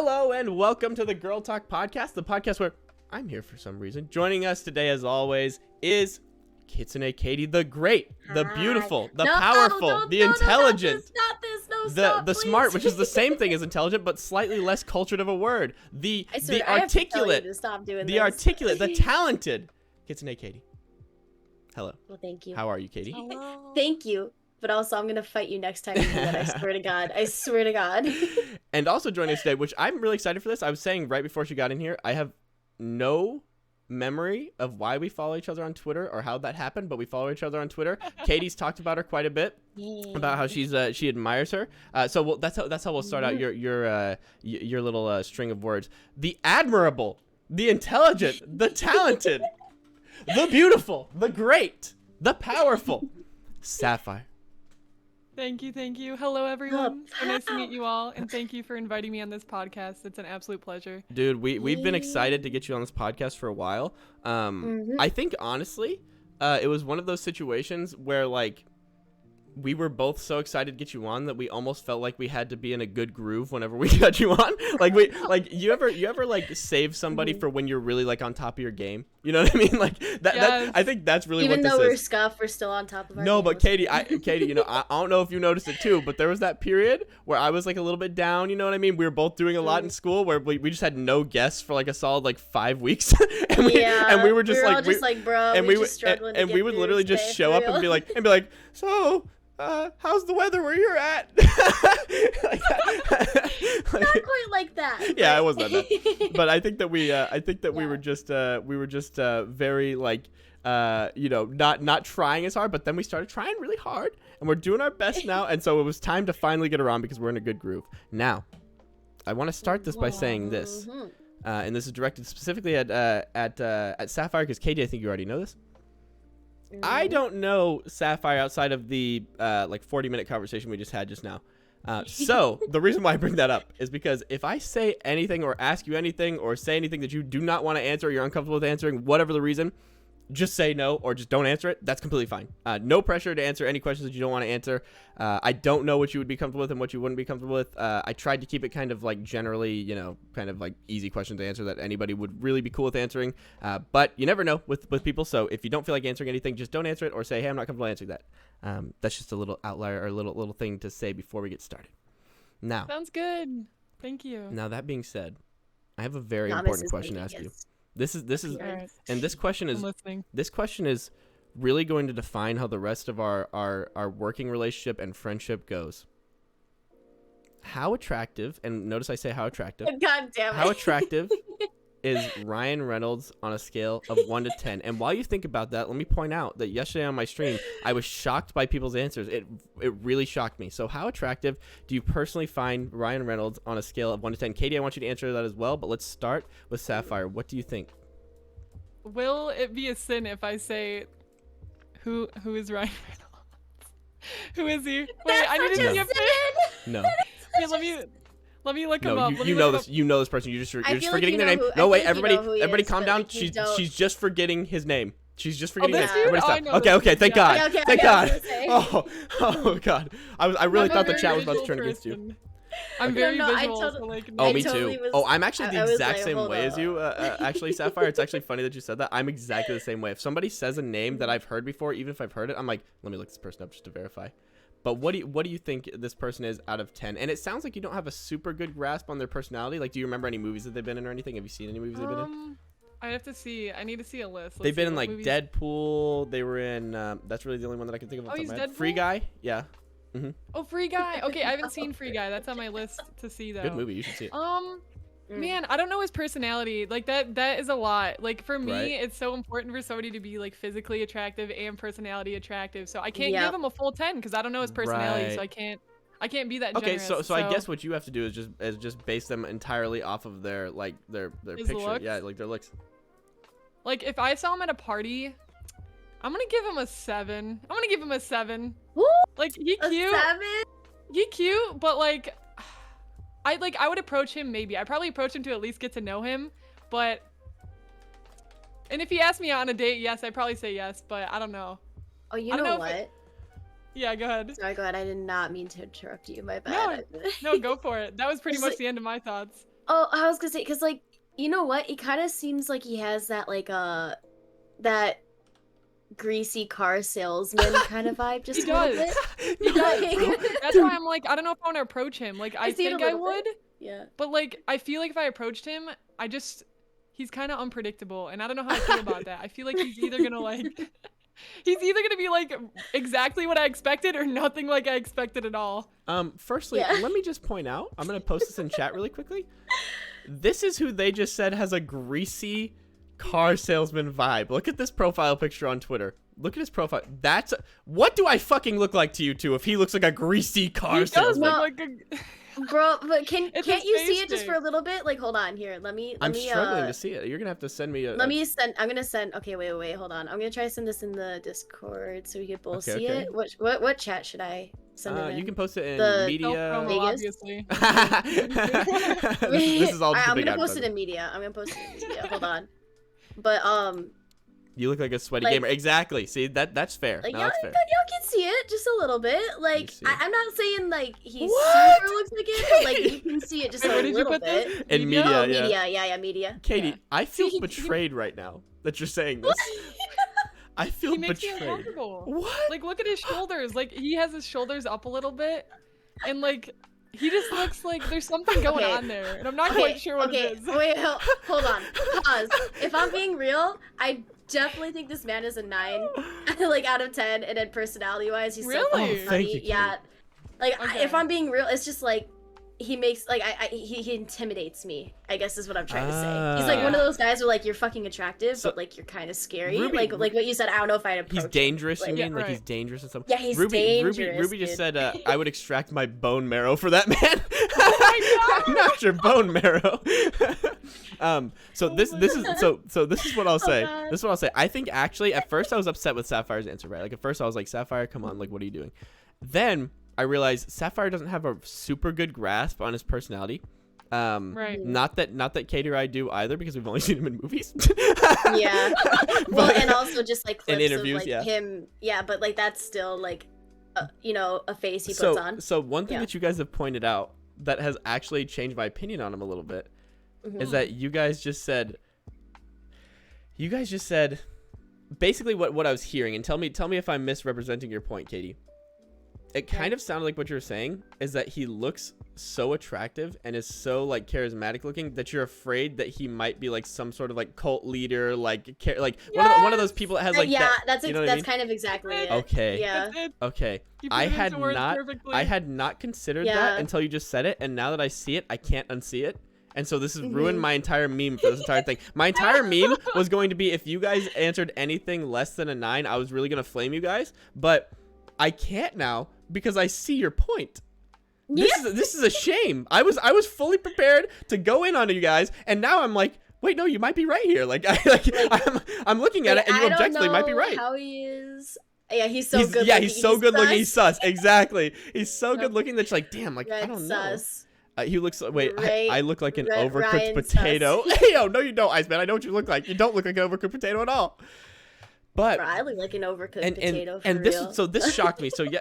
Hello and welcome to the Girl Talk Podcast, the podcast where I'm here for some reason. Joining us today, as always, is Kitsune Katie, the great, the beautiful, the powerful, the intelligent, the smart, which is the same thing as intelligent, but slightly less cultured of a word. The articulate, the talented Kitsune Katie. Hello. Well, thank you. How are you, Katie? Hello. Thank you. But also, I'm going to fight you next time you do that. I swear to God. I swear to God. And also joining us today, which I'm really excited for this. I was saying right before she got in here, I have no memory of why we follow each other on Twitter or how that happened, but we follow each other on Twitter. Katie's talked about her quite a bit, about how she admires her. So that's how we'll start out your little string of words. The admirable, the intelligent, the talented, the beautiful, the great, the powerful, Syafire. Thank you. Hello, everyone. So nice to meet you all, and thank you for inviting me on this podcast. It's an absolute pleasure. Dude, we've been excited to get you on this podcast for a while. I think, honestly, it was one of those situations where, like, we were both so excited to get you on that we almost felt like we had to be in a good groove whenever we got you on. You ever like save somebody for when you're really like on top of your game? You know what I mean? Like that. Yes. I think that's really Even what this though we're is. scuffed, we're still on top of our No, game. but Katie, you know, I don't know if you noticed it too, but there was that period where I was like a little bit down. You know what I mean? We were both doing a lot in school where we just had no guests for like a solid like 5 weeks, and we were just like, bro, and we would literally just show up and be like, so. How's the weather where you're at? Not quite like that. Yeah, it wasn't that bad. But I think that we were just very like not trying as hard, but then we started trying really hard and we're doing our best now, and so it was time to finally get around because we're in a good groove. Now, I want to start this by saying this. And this is directed specifically at Syafire, because Katie, I think you already know this. I don't know Syafire outside of the like 40-minute conversation we just had just now. So the reason why I bring that up is because if I say anything or ask you anything or say anything that you do not want to answer or you're uncomfortable with answering, whatever the reason, just say no or just don't answer it. That's completely fine. No pressure to answer any questions that you don't want to answer. I don't know what you would be comfortable with and what you wouldn't be comfortable with. I tried to keep it kind of like generally, kind of like easy questions to answer that anybody would really be cool with answering. But you never know with people. So if you don't feel like answering anything, just don't answer it or say, hey, I'm not comfortable answering that. That's just a little outlier or a little thing to say before we get started. Now. Sounds good. Thank you. Now, that being said, I have a very important question to ask you. This is right. And this question is really going to define how the rest of our working relationship and friendship goes. How attractive, and notice I say how attractive. God damn it. How attractive is Ryan Reynolds on a scale of 1 to 10? And while you think about that, let me point out that yesterday on my stream, I was shocked by people's answers. It really shocked me. So how attractive do you personally find Ryan Reynolds on a scale of 1 to 10? Katie, I want you to answer that as well, but let's start with Syafire. What do you think? Will it be a sin if I say who is Ryan Reynolds? Who is he? Wait, I need to give No. Wait, let me look him up. You know this person. You're just forgetting their name. No, wait, everybody calm down. She's just forgetting his name. She's just forgetting his name. Okay, thank God. Thank God. Oh God. I really thought the chat was about to turn against you. I'm very visual. Me too. I'm actually the exact same way as you, actually, Syafire. It's actually funny that you said that. I'm exactly the same way. If somebody says a name that I've heard before, even if I've heard it, I'm like, let me look this person up just to verify. But what do you think this person is out of 10? And it sounds like you don't have a super good grasp on their personality. Like, do you remember any movies that they've been in or anything? Have you seen any movies they've been in? I have to see. I need to see a list. They've been in like movies? Deadpool. They were in. That's really the only one that I can think of. Oh, he's Deadpool? Free Guy. Yeah. Mm-hmm. Oh, Free Guy. Okay, I haven't seen Free Guy. That's on my list to see though. Good movie. You should see it. Man, I don't know his personality. Like that is a lot. Like for me, Right. It's so important for somebody to be like physically attractive and personality attractive. So I can't give him a full 10 because I don't know his personality. Right. So I can't be that Okay, generous. so I guess what you have to do is just base them entirely off of their picture. Looks? Yeah, like their looks. Like if I saw him at a party, I'm gonna give him a 7. I'm gonna give him a 7. Woo! Like he A cute. 7? He cute, but like I would approach him maybe. I'd probably approach him to at least get to know him, but and if he asked me out on a date, yes, I'd probably say yes, but I don't know. Oh, you know what? Yeah, go ahead. Sorry, go ahead. I did not mean to interrupt you. My bad. No, go for it. That was pretty much the end of my thoughts. Oh, I was gonna say, because like, you know what? It kind of seems like he has that like that greasy car salesman kind of vibe, just He a little does. bit. He does. Like- That's why I'm like, I don't know if I want to approach him. Like, I see it a think I little bit. would, Yeah. but like, I feel like if I approached him, he's kind of unpredictable, and I don't know how I feel about that. I feel like he's either gonna like, he's either gonna be like exactly what I expected or nothing like I expected at all. Firstly, Yeah. let me just point out, I'm gonna post this in chat really quickly. This is who they just said has a greasy car salesman vibe. Look at this profile picture on Twitter. Look at his profile. What do I fucking look like to you two if he looks like a greasy car He does salesman? look like a. Bro, but can't It's you his see face it just thing. for a little bit? Like, hold on here. I'm struggling to see it. You're gonna have to send me a. Let me send. I'm gonna send. Okay, wait. Hold on. I'm gonna try to send this in the Discord so we can both Okay, see okay. it. What chat should I send it in? You can post it in The- media. Promo, Vegas? obviously. this is all just a I'm big gonna post it advertisement. in media. I'm gonna post it in media. Hold on. But You look like a sweaty like- gamer. Exactly. See, that's fair. like No, y'all, that's fair. y'all can see it just a little bit. Like see. I'm not saying like he What? super looks like it, but like you can see it just Wait, a where did you little put this? bit. In Media? media, Oh, yeah. media. Yeah, media. Katie, Yeah. I feel See, betrayed right now that you're saying this. I feel He makes me betrayed. uncomfortable. What? Like, look at his shoulders. Like, he has his shoulders up a little bit, and like, he just looks like there's something going Okay. on there, and I'm not quite sure what it is. Wait, hold on. Pause. If I'm being real, I definitely think this man is a 9, like out of 10, and then personality-wise, he's so Really? fucking Oh, thank funny. you, Katie. Yeah, like Okay. if I'm being real, it's just like he makes like he intimidates me. I guess is what I'm trying to say. He's like one of those guys where like you're fucking attractive, So- but like you're kind of scary. Ruby- like what you said. I don't know if I'd approach. He's him. dangerous, you Like- mean? Yeah, Like he's right. dangerous and stuff? Yeah, he's Ruby dangerous, just dude. said I would extract my bone marrow for that man. Oh my Not your bone marrow. So this my this is so this is what I'll say. God. This is what I'll say. I think actually at first I was upset with Sapphire's answer, right? Like at first I was like, Sapphire, come on, like what are you doing? Then I realized Sapphire doesn't have a super good grasp on his personality. Right. Not that Katie or I do either because we've only seen him in movies. Yeah. Well, But- and also just like clips interviews, of like yeah. him. Yeah, but like that's still like, a face he puts on. So one thing Yeah. that you guys have pointed out that has actually changed my opinion on him a little bit Mhm. is that you guys just said basically what I was hearing, and tell me if I'm misrepresenting your point, Katie. It kind of sounded like what you're saying is that he looks so attractive and is so like charismatic looking that you're afraid that he might be like some sort of like cult leader, like one of those people that has like yeah, that, that's you know what I mean? kind of exactly it. Okay. Yeah. That's it. Okay. He put I it had into words not perfectly. I had not considered Yeah. that until you just said it, and now that I see it, I can't unsee it. And so this has ruined Mhm. my entire meme for this entire thing. My entire meme was going to be if you guys answered anything less than a 9, I was really going to flame you guys, but I can't now because I see your point. This is a shame. I was fully prepared to go in on you guys, and now I'm like, wait, no, you might be right here. I'm looking at it, and you I don't objectively might be know right. How he is. Yeah, he's so he's, good. yeah, looking. he's so good looking. He's sus. sus. Exactly. He's so Yep. good looking that you're like, damn, like I Red don't know. sus. He looks. Wait, Ray- I look like an Red overcooked Ryan potato. sus. Hey, yo, no, you don't, Iceman. I know what you look like. You don't look like an overcooked potato at all. But Bro, I look like an overcooked and potato. and for this real. so this shocked me. So yeah,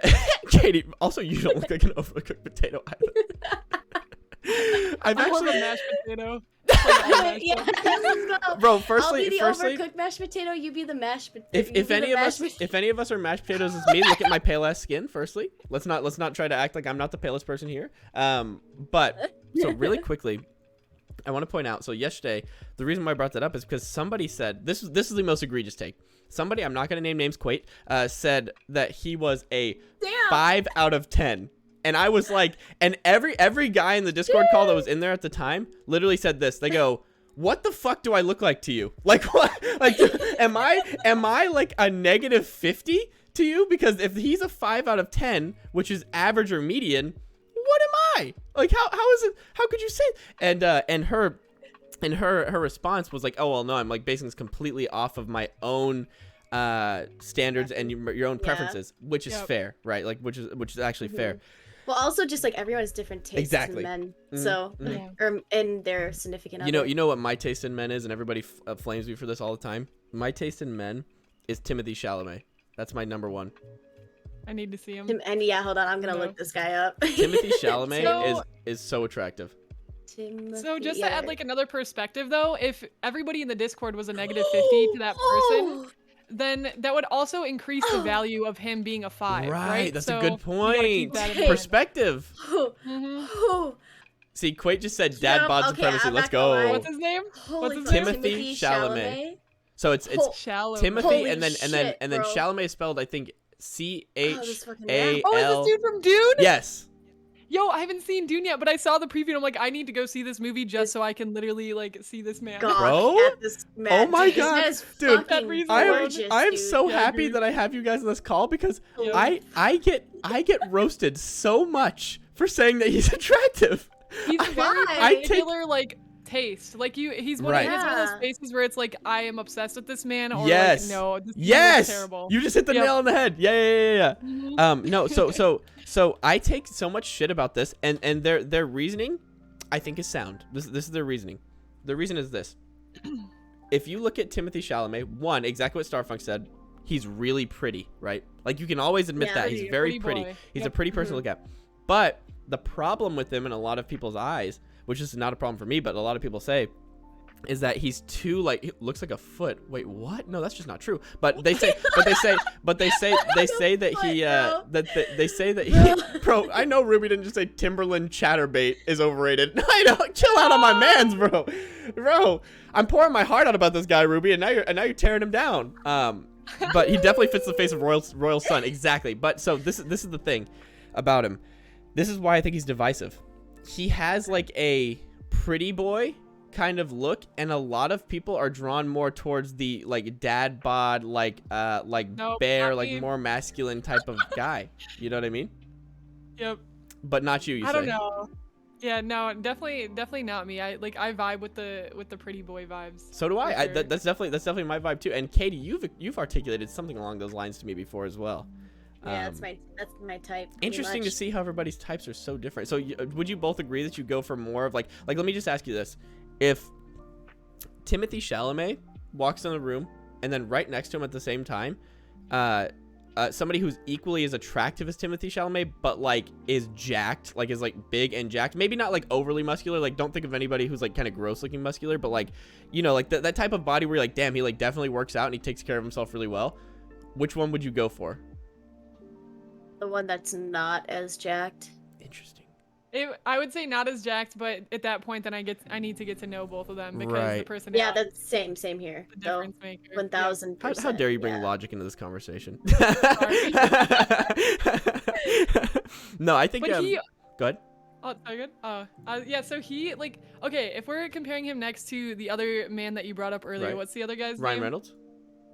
Katie. Also, you don't look like an overcooked potato either. I've I love a actually, mashed potato. Like, Yeah, let's go. bro. I'll Firstly, be the overcooked mashed potato. You be the mashed potato. if any of us are mashed potatoes, it's me. Look at my pale ass skin. Firstly, let's not try to act like I'm not the palest person here. But so really quickly, I want to point out. So yesterday, the reason why I brought that up is because somebody said this is the most egregious take. Somebody, I'm not gonna name names, Quate, said that he was a 5 out of 10. And I was like, and every guy in the Discord call that was in there at the time literally said this. They go, "What the fuck do I look like to you? Like what? Like am I like a negative 50 to you? Because if he's a 5 out of 10, which is average or median, what am I? Like how is it? How could you say?" And her response was like, "Oh well, no, I'm like basing this completely off of my own standards and your own preferences," which is Yep. fair, right? Like which is actually fair. Well, also just like everyone has different tastes Exactly. in men, Mhm, so mhm. or in their significant other. You know what my taste in men is, and everybody flames me for this all the time. My taste in men is Timothée Chalamet. That's my number one. I need to see him. And yeah, hold on, I'm gonna No. look this guy up. Timothée Chalamet So- is so attractive. Timothy, So just to yeah. add like another perspective though, if everybody in the Discord was a -50 to that person, then that would also increase the value of him being a 5, right? That's So a good you gotta keep point. that in mind. Perspective. Mhm. See, Quate just said dad bod Okay, supremacy. I'm Let's not gonna lie. go. What's his name? Holy his fuck, name? Timothy Chalamet. So it's Chalamet. Timothy Holy and then shit, bro. Chalamet is spelled I think this fucking CHAL. Oh, is this dude from Dune? Yes. Yo, I haven't seen Dune yet, but I saw the preview and I'm like, I need to go see this movie just so I can literally like see this man. Bro? At this man. Oh my Dude, this God. man is Dude, fucking I gorgeous, am dude. so Yeah, happy dude. that I have you guys on this call because Yeah. I get roasted so much for saying that he's attractive. He's a very I take- particular like taste. Like he's one, Right. he has one of Yeah. those faces where it's like I am obsessed with this man, or Yes. like no, this man Yes. is terrible. You just hit the Yep. nail on the head. Yeah. Mhm. No, so I take so much shit about this, and their reasoning, I think, is sound. This is their reasoning. The reason is this: if you look at Timothy Chalamet, one, exactly what Starfunk said, he's really pretty, right? Like you can always admit Yeah, that he's very pretty pretty. boy. He's a Yep. pretty person to look at. But the problem with him in a lot of people's eyes, which is not a problem for me, but a lot of people say, is that he's too like he looks like a foot. Wait, what? No, that's just not true. But they say they say that he they say that he bro. I know Ruby didn't just say Timberland Chatterbait is overrated. I know, chill out on my man's, bro. I'm pouring my heart out about this guy, Ruby, and now you're tearing him down. But he definitely fits the face of Royal Sun exactly. But so this is the thing about him. This is why I think he's divisive. He has like a pretty boy kind of look, and a lot of people are drawn more towards the like dad bod, like Nope, bear, not like me. more masculine type of guy. You know what I mean? Yep. But not you. You I say. don't know. Yeah, no, definitely not me. I vibe with the pretty boy vibes. So do I. for I sure. that's definitely my vibe too. And Katie, you've articulated something along those lines to me before as well. Yeah, that's my type. pretty Interesting to much. see how everybody's types are so different. So would you both agree that you go for more of like let me just ask you this: if Timothy Chalamet walks in the room and then right next to him at the same time, somebody who's equally as attractive as Timothy Chalamet, but like is jacked, like is like big and jacked, maybe not like overly muscular, like don't think of anybody who's like kind of gross looking muscular, but like, you know, like that type of body where you're like, damn, he like definitely works out and he takes care of himself really well. Which one would you go for? The one that's not as jacked. Interesting. I would say not as jacked, but at that point, then I need to get to know both of them because the Right. person. Yeah, that's same here. the So difference maker. 1000%. How dare you bring yeah. logic into this conversation? Sorry. No, I think. But he. Go ahead. Oh, sorry, good. Yeah. So he like okay. If we're comparing him next to the other man that you brought up earlier, Right. what's the other guy's Ryan name? Reynolds.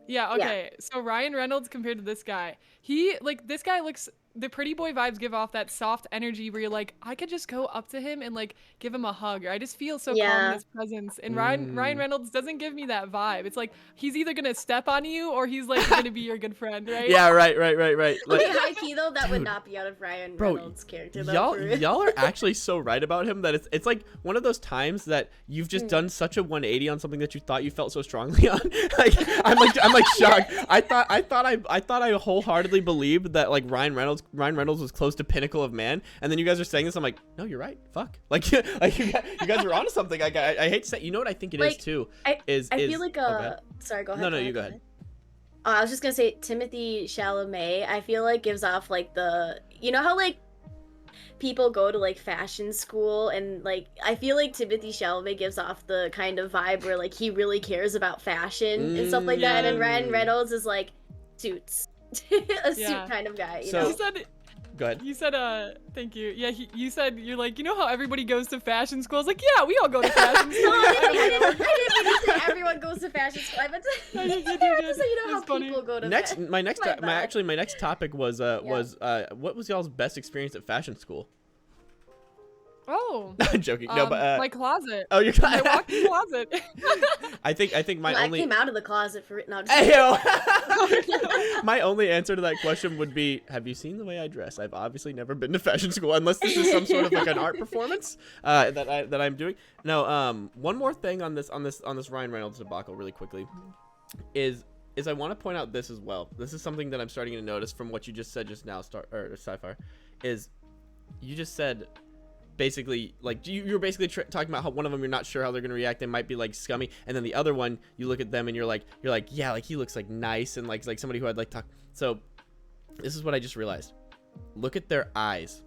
Yeah. Okay. So Ryan Reynolds compared to this guy, this guy looks. The pretty boy vibes give off that soft energy where you're like, I could just go up to him and like give him a hug, or I just feel so calm Yeah. in his presence. And Ryan Reynolds doesn't give me that vibe. It's like he's either gonna step on you or he's like gonna be your good friend, right? Yeah, right. Okay, Like, high key though, that would Dude. not be out of Ryan Bro, Reynolds' character. Though, for real. y'all are actually so right about him that it's like one of those times that you've just done such a 180 on something that you thought you felt so strongly on. Like I'm like shocked. I thought I wholeheartedly believed that like Ryan Reynolds was close to pinnacle of man, and then you guys are saying this. I'm like, no, you're right. Fuck. Like you guys are onto something. I hate to say. You know what I think it is Like, too. I is feel like oh, go ahead. sorry, go ahead. No, you go ahead. I was just gonna say Timothy Chalamet. I feel like gives off like you know how like people go to like fashion school, and like I feel like Timothy Chalamet gives off the kind of vibe where like he really cares about fashion and stuff like that, and Ryan Reynolds is like suits, a suit kind of guy. You So- know? You said. Go ahead. You said, thank you. Yeah, you said, you're like, you know how everybody goes to fashion school? I was like, yeah, we all go to fashion school. No, I didn't mean to say everyone goes to fashion school. I meant to, No, you did, I meant to say, you know That's how funny. people go to My next bad. topic was what was y'all's best experience at fashion school? Oh. I'm joking. No, but my closet. oh, you're My walk-in closet. I think my I only came out of the closet for it. No, Ayo! My only answer to that question would be, have you seen the way I dress? I've obviously never been to fashion school unless this is some sort of like an art performance that I'm doing. No, one more thing on this Ryan Reynolds debacle really quickly is I want to point out this as well. This is something that I'm starting to notice from what you just said just now, Syafire, is you just said basically like you're basically talking about how one of them you're not sure how they're gonna react. They might be like scummy, and then the other one you look at them and you're like yeah, like he looks like nice and like somebody who I'd like to talk. So this is what I just realized. Look at their eyes.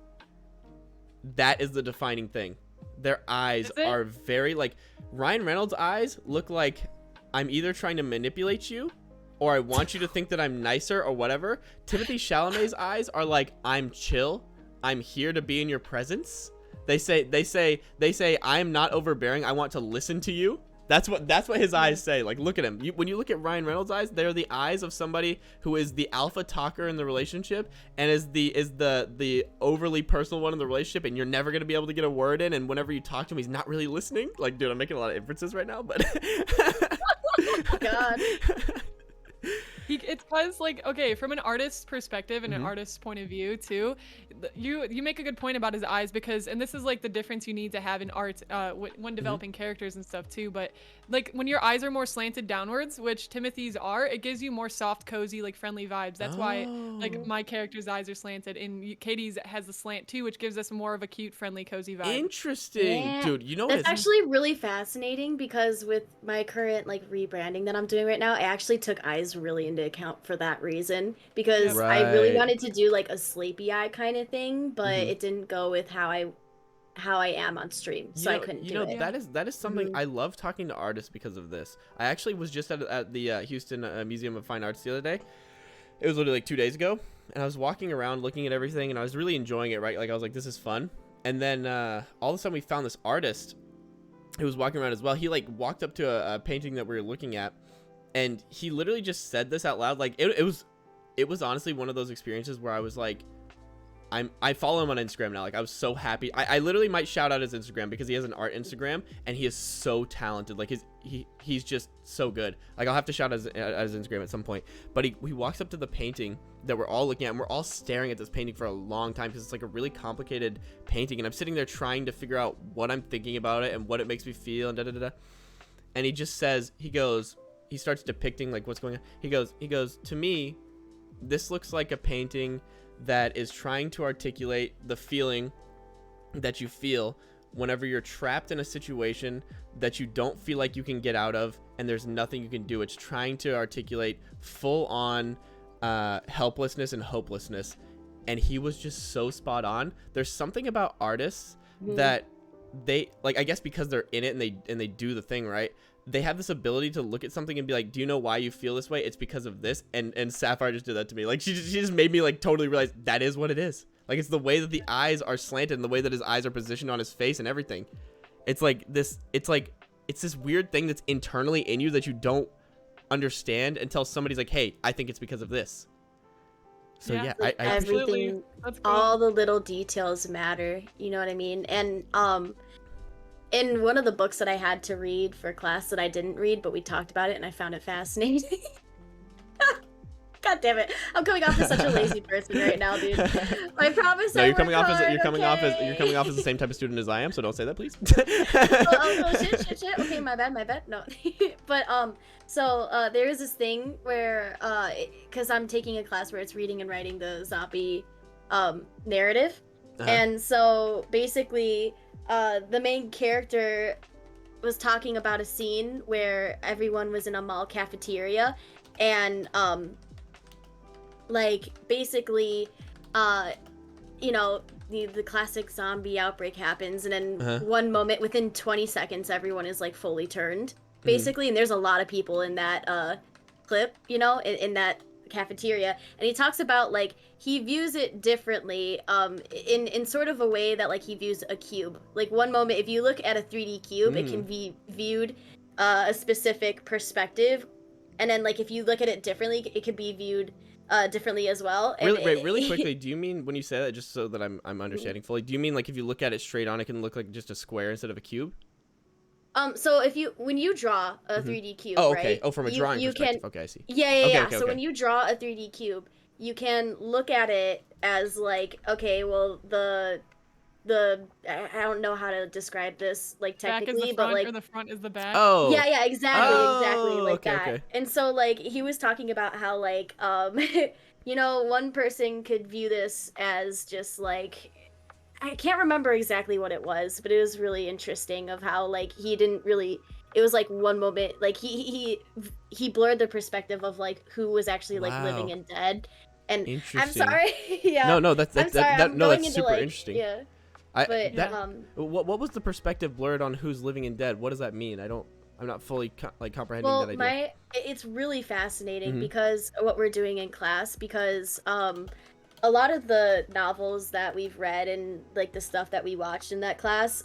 That is the defining thing. Their eyes are very like Ryan Reynolds' eyes look like I'm either trying to manipulate you or I want you to think that I'm nicer or whatever. Timothée Chalamet's eyes are like I'm chill. I'm here to be in your presence. They say I am not overbearing. I want to listen to you. That's what his eyes say. Like, look at him. When you look at Ryan Reynolds' eyes, they're the eyes of somebody who is the alpha talker in the relationship and is the overly personal one in the relationship, and you're never gonna be able to get a word in. And whenever you talk to him, he's not really listening. Like, dude, I'm making a lot of inferences right now, but God. It's because, like, okay, from an artist's perspective and an artist's point of view too, you make a good point about his eyes, because, and this is like the difference you need to have in art when developing characters and stuff too, but like when your eyes are more slanted downwards, which Timothy's are, it gives you more soft, cozy, like friendly vibes. That's why like my character's eyes are slanted, and Katie's has the slant too, which gives us more of a cute, friendly, cozy vibe. Interesting. Yeah. Dude, you know that's actually really fascinating, because with my current like rebranding that I'm doing right now, I actually took eyes really into account for that reason, because I really wanted to do like a sleepy eye kind of thing, but it didn't go with how I am on stream, so I couldn't do it. That is something I love talking to artists because of this. I actually was just at the Houston Museum of Fine Arts the other day. It was literally like 2 days ago, and I was walking around looking at everything, and I was really enjoying it, right? Like I was like, this is fun. And then all of a sudden we found this artist who was walking around as well. He like walked up to a painting that we were looking at, and he literally just said this out loud. Like it was honestly one of those experiences where I was like, I follow him on Instagram now. Like I was so happy. I literally might shout out his Instagram because he has an art Instagram and he is so talented. Like he's just so good. Like I'll have to shout out his Instagram at some point. But he walks up to the painting that we're all looking at, and we're all staring at this painting for a long time because it's like a really complicated painting, and I'm sitting there trying to figure out what I'm thinking about it and what it makes me feel and da da da da. And he just says, he starts depicting like what's going on. He goes, to me, this looks like a painting that is trying to articulate the feeling that you feel whenever you're trapped in a situation that you don't feel like you can get out of and there's nothing you can do. It's trying to articulate full on helplessness and hopelessness. And he was just so spot on. There's something about artists that they like, I guess because they're in it and they do the thing right, they have this ability to look at something and be like, do you know why you feel this way? It's because of this. And Syafire just did that to me. Like she just made me like totally realize that is what it is. Like it's the way that the eyes are slanted and the way that his eyes are positioned on his face and everything. It's like this, it's this weird thing that's internally in you that you don't understand until somebody's like, hey, I think it's because of this. So yeah, like I everything, That's cool. all the little details matter. You know what I mean? And in one of the books that I had to read for class that I didn't read, but we talked about it and I found it fascinating. God damn it! I'm coming off as such a lazy person right now, dude. I promise. No, I you're coming work off as hard, you're coming off okay? as the same type of student as I am. So don't say that, please. Oh, shit. Okay, my bad. No, but so there is this thing where because I'm taking a class where it's reading and writing the zombie narrative, and so basically the main character was talking about a scene where everyone was in a mall cafeteria, and like basically you know, the classic zombie outbreak happens, and then one moment within 20 seconds everyone is like fully turned basically, and there's a lot of people in that clip, you know, in that cafeteria, and he talks about like he views it differently in sort of a way that like he views a cube. Like one moment if you look at a 3D cube, it can be viewed a specific perspective, and then like if you look at it differently, it could be viewed differently as well. And really quickly, do you mean when you say that, just so that I'm understanding fully, do you mean like if you look at it straight on, it can look like just a square instead of a cube? So when you draw a 3D cube, oh, okay. right? Oh, from a drawing perspective. Okay, I see. Yeah. Okay, so when you draw a 3D cube, you can look at it as like, okay, well I don't know how to describe this like technically, back is the but front, like or the front is the back. Oh. yeah, exactly like okay, that. okay. And so like he was talking about how like you know, one person could view this as just like I can't remember exactly what it was, but it was really interesting of how like he didn't really. It was like one moment, like he blurred the perspective of like who was actually like living Wow. and dead. And I'm Interesting. sorry, yeah. No, no, I'm sorry, I'm no, going that's into super like interesting. yeah, but Yeah. What was the perspective blurred on who's living and dead? What does that mean? I'm not fully comprehending well, that idea. it's really fascinating Mhm. because what we're doing in class because a lot of the novels that we've read and like the stuff that we watched in that class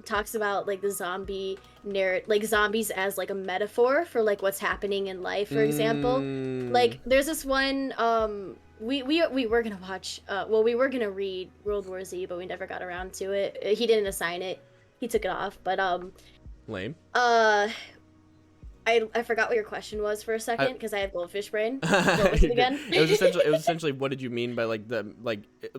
talks about like the zombie narrative, like zombies as like a metaphor for like what's happening in life, for example. Mm. Like there's this one we were gonna watch well, we were gonna read World War Z, but we never got around to it. He didn't assign it, he took it off, but Lame. uh I forgot what your question was for a second because I have goldfish brain. What was it You're good. again? It was essentially what did you mean by like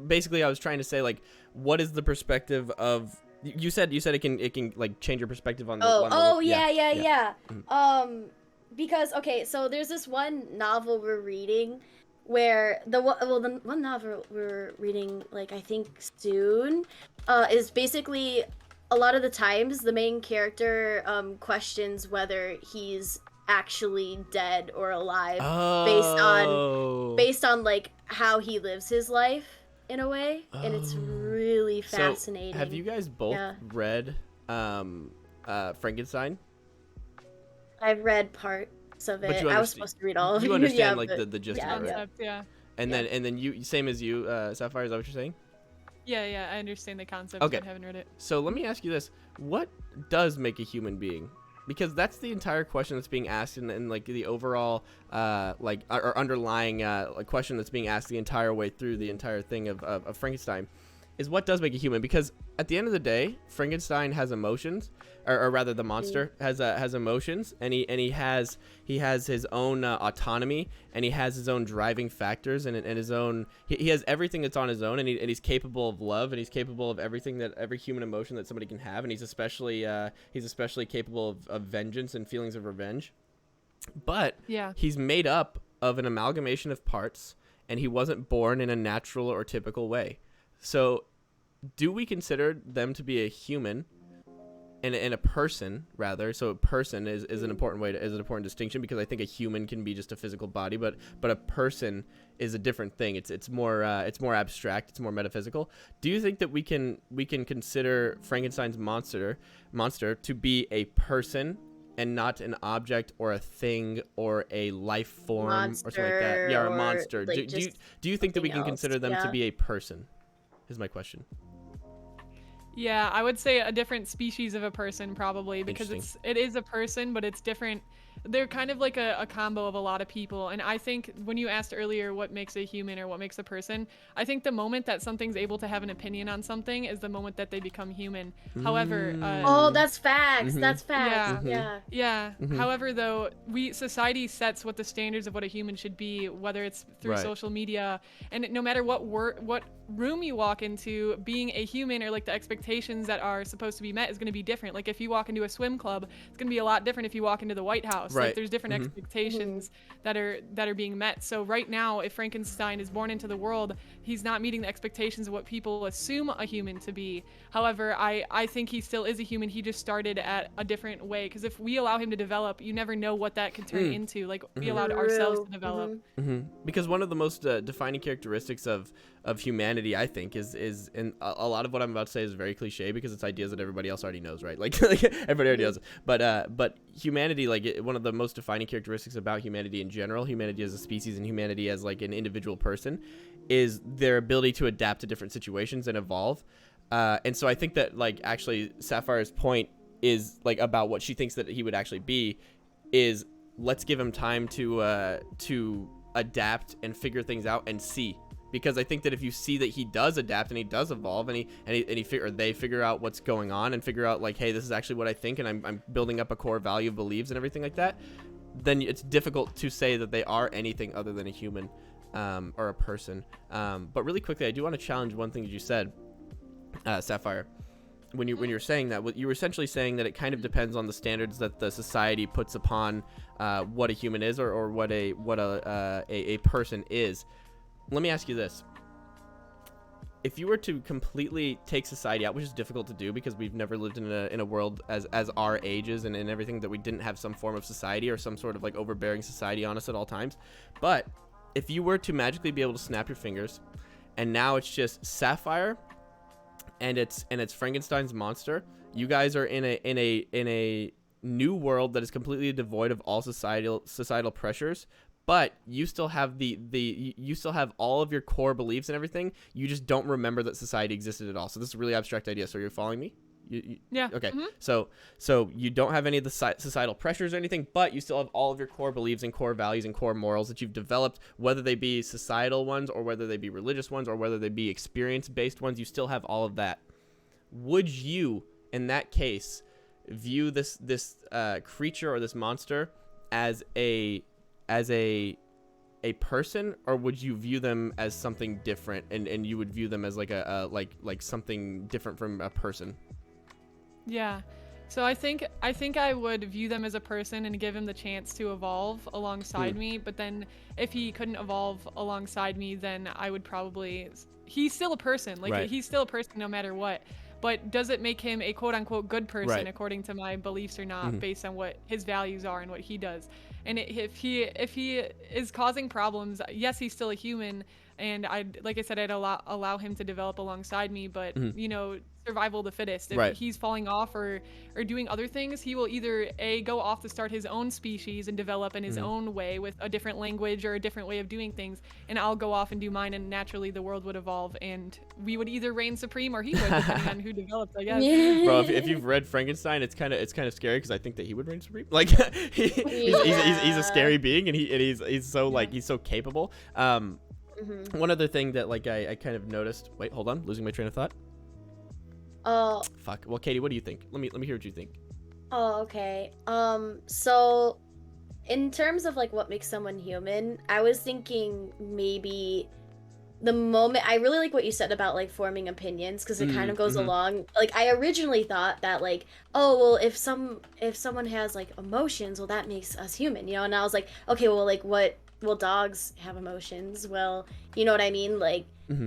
basically I was trying to say like what is the perspective of you said it can like change your perspective on the Yeah. Mhm. Because okay, so there's this one novel we're reading where the one novel we're reading like I think soon is basically a lot of the times the main character questions whether he's actually dead or alive based on Oh. based on like how he lives his life in a way, and it's Oh. really So, fascinating. have you guys both Yeah. read Frankenstein? I've read parts of But it. you I was understand supposed to read all of it. you understand yeah, like but the gist yeah, of it, right? Concept, yeah. And Yeah. then you same as you Sapphire, is that what you're saying? Yeah, I understand the concept, Okay. but I haven't read it. So let me ask you this: what does make a human being? Because that's the entire question that's being asked, in like the overall, like or underlying like question that's being asked the entire way through the entire thing of Frankenstein, is what does make a human? Because at the end of the day, Frankenstein has emotions, or rather, the monster has emotions, and he has his own autonomy, and he has his own driving factors, and his own he has everything that's on his own, and he's capable of love, and he's capable of everything that every human emotion that somebody can have, and he's especially capable of vengeance and feelings of revenge. But Yeah. he's made up of an amalgamation of parts, and he wasn't born in a natural or typical way. So, do we consider them to be a human and a person rather? So, a person is an important is an important distinction, because I think a human can be just a physical body, but a person is a different thing. It's more abstract. It's more metaphysical. Do you think that we can consider Frankenstein's monster to be a person and not an object or a thing or a life form or something like that? Yeah, or a monster. Like, Do you think that we can else. consider them to be a person? Is my question. Yeah, I would say a different species of a person probably, because Interesting. it is a person, but it's different. They're kind of like a combo of a lot of people. And I think when you asked earlier what makes a human or what makes a person, I think the moment that something's able to have an opinion on something is the moment that they become human. However, Oh, that's facts. Mhm. That's facts. Yeah. Yeah. Yeah. However, though, society sets what the standards of what a human should be, whether it's through Right. social media, and no matter what room you walk into, being a human, or like the expectations that are supposed to be met, is going to be different. Like if you walk into a swim club, it's going to be a lot different if you walk into the White House. Right. Like there's different expectations that are being met. So right now, if Frankenstein is born into the world, he's not meeting the expectations of what people assume a human to be. However, I think he still is a human. He just started at a different way, because if we allow him to develop, you never know what that could turn into. Like we allowed ourselves to develop. Because one of the most defining characteristics of humanity, I think, is and a lot of what I'm about to say is very cliche, because it's ideas that everybody else already knows, right? Like, like everybody already knows. But humanity, like one of the most defining characteristics about humanity in general, humanity as a species and humanity as like an individual person, is their ability to adapt to different situations and evolve. And so I think that like actually Sapphire's point is like about what she thinks that he would actually be is, let's give him time to adapt and figure things out and see. Because I think that if you see that he does adapt and he does evolve, and they figure out what's going on and figure out like, hey, this is actually what I think, and I'm building up a core value of beliefs and everything like that, then it's difficult to say that they are anything other than a human or a person. But really quickly, I do want to challenge one thing that you said, Sapphire. When you're saying that, you were essentially saying that it kind of depends on the standards that the society puts upon what a human is, or what a person is. Let me ask you this: if you were to completely take society out, which is difficult to do because we've never lived in a world as our ages and everything, that we didn't have some form of society or some sort of like overbearing society on us at all times. But if you were to magically be able to snap your fingers, and now it's just Syafire and it's Frankenstein's monster, you guys are in a new world that is completely devoid of all societal pressures. But you still have you still have all of your core beliefs and everything. You just don't remember that society existed at all. So this is a really abstract idea. So you're following me? Yeah. Okay. So you don't have any of the societal pressures or anything, but you still have all of your core beliefs and core values and core morals that you've developed, whether they be societal ones or whether they be religious ones or whether they be experience-based ones. You still have all of that. Would you, in that case, view this creature or this monster as a person, or would you view them as something different, and you would view them as like like something different from a person? Yeah. So I think I would view them as a person and give him the chance to evolve alongside me, but then if he couldn't evolve alongside me, then I would probably, he's still a person. Like, Right. he's still a person no matter what. But does it make him a quote unquote good person Right. according to my beliefs or not, based on what his values are and what he does? And if he is causing problems, yes, he's still a human, and like I said, I'd allow him to develop alongside me. But you know, survival of the fittest. If Right. he's falling off or doing other things, he will either go off to start his own species and develop in his own way with a different language or a different way of doing things, and I'll go off and do mine, and naturally the world would evolve, and we would either reign supreme or he would, depending on who develops, I guess. Yeah. Bro, if you've read Frankenstein, it's kind of scary because I think that he would reign supreme. Like he's a scary being, and he's so like he's so capable. One other thing that like I kind of noticed. Wait, hold on, losing my train of thought. Oh. Fuck. Well, Katie, what do you think? Let me hear what you think. Oh, okay. So in terms of like what makes someone human, I was thinking maybe the moment, I really like what you said about like forming opinions, because it kind of goes along. Like, I originally thought that like, oh well, if someone has like emotions, well, that makes us human, you know. And I was like, okay, well, like what, well, dogs have emotions, well, you know what I mean, like,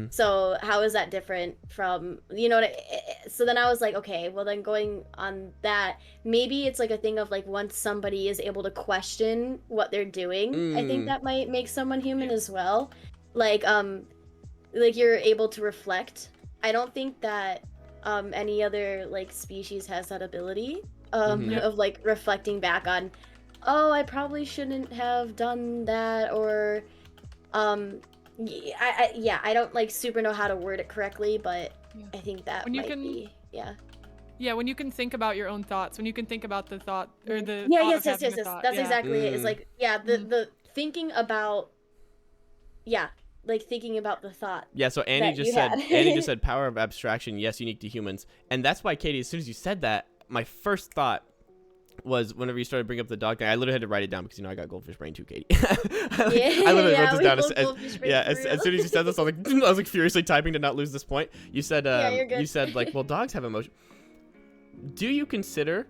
so how is that different from, you know what so then I was like, okay, well, then going on that, maybe it's like a thing of like, once somebody is able to question what they're doing, I think that might make someone human as well. Like you're able to reflect. I don't think that any other like species has that ability of like reflecting back on, oh, I probably shouldn't have done that, or I don't like super know how to word it correctly, but I think that When you might can- be when you can think about your own thoughts, when you can think about the thought or the yeah, thought yes, of yes, having yes, a yes. thought. That's Yeah. exactly it. It's like, yeah, the thinking about, like thinking about the thought. Yeah, so Annie that just you said had. power of abstraction, yes, unique to humans. And that's why, Katie, as soon as you said that, my first thought was, whenever you started bringing up the dog thing, I literally had to write it down because, you know, I got goldfish brain too, Katie. I literally wrote this down as soon as you said this, I was like furiously typing to not lose this point. You said you're good. you said like, well, dogs have emotion. Do you consider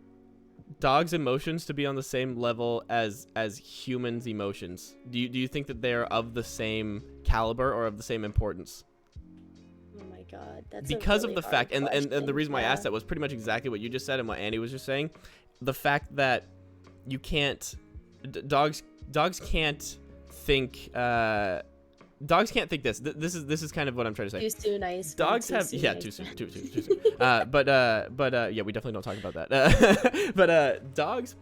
dogs' emotions to be on the same level as humans' emotions? Do you think that they are of the same caliber or of the same importance? Oh my god, that's Because a really of the hard fact, and the question. reason why I asked that was pretty much exactly what you just said and what Andy was just saying. The fact that you can't, dogs can't think. Dogs can't think this. This is kind of what I'm trying to say. Too soon, nice. Dogs Too have soon, too nice. soon. But yeah, we definitely don't talk about that. But dogs,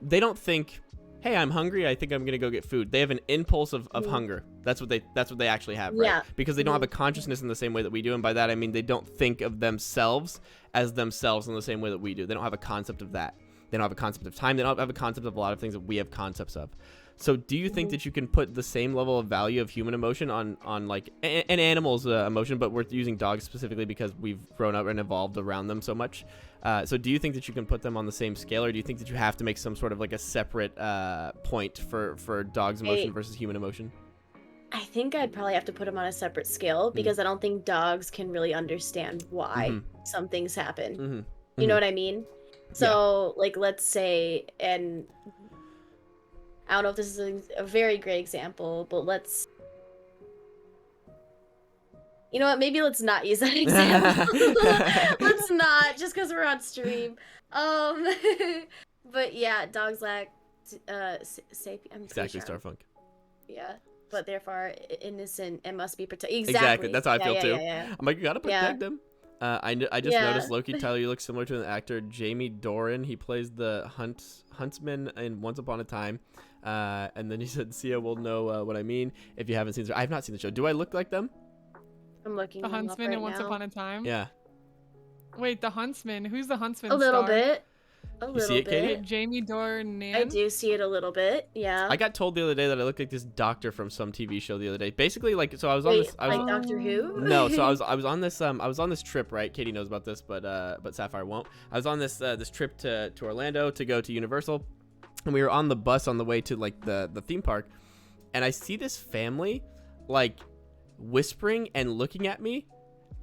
they don't think, hey, I'm hungry, I think I'm gonna go get food. They have an impulse of hunger. That's what they actually have, right? Yeah. Because they don't have a consciousness in the same way that we do, and by that I mean they don't think of themselves as themselves in the same way that we do. They don't have a concept of that. They don't have a concept of time. They don't have a concept of a lot of things that we have concepts of. So do you think that you can put the same level of value of human emotion on like an animal's emotion, but we're using dogs specifically because we've grown up and evolved around them so much? So do you think that you can put them on the same scale, or do you think that you have to make some sort of like a separate point for dogs' emotion versus human emotion? I think I'd probably have to put them on a separate scale, because I don't think dogs can really understand why some things happen. You know what I mean? So like, let's say, and I don't know if this is a very great example, but let's You know what? Maybe let's not use that example. Let's not, just because we're on stream. But yeah, dogs lack sapient. Exactly, Starfunk. Yeah, but therefore innocent and must be protected. Exactly. That's how I feel too. Yeah. I'm like, you gotta protect them. I just Yeah. noticed, Loki, Tyler, you look similar to an actor, Jamie Doran. He plays the huntsman in Once Upon a Time. And then he said, Sia will know what I mean if you haven't seen the show. I have not seen the show. Do I look like them? I'm looking. The them up Huntsman right in Once now. Upon a Time. Yeah. Wait, the Huntsman. Who's the Huntsman? A little star? bit. You see it, Katie? Wait, Jamie Dornan. I do see it a little bit. Yeah. I got told the other day that I looked like this doctor from some TV show the other day. Basically, like, so I was on Wait, this. I was, like Doctor Who? No, so I was on this trip, right? Katie knows about this, but Syafire won't. I was on this trip to Orlando to go to Universal, and we were on the bus on the way to like the theme park, and I see this family like whispering and looking at me,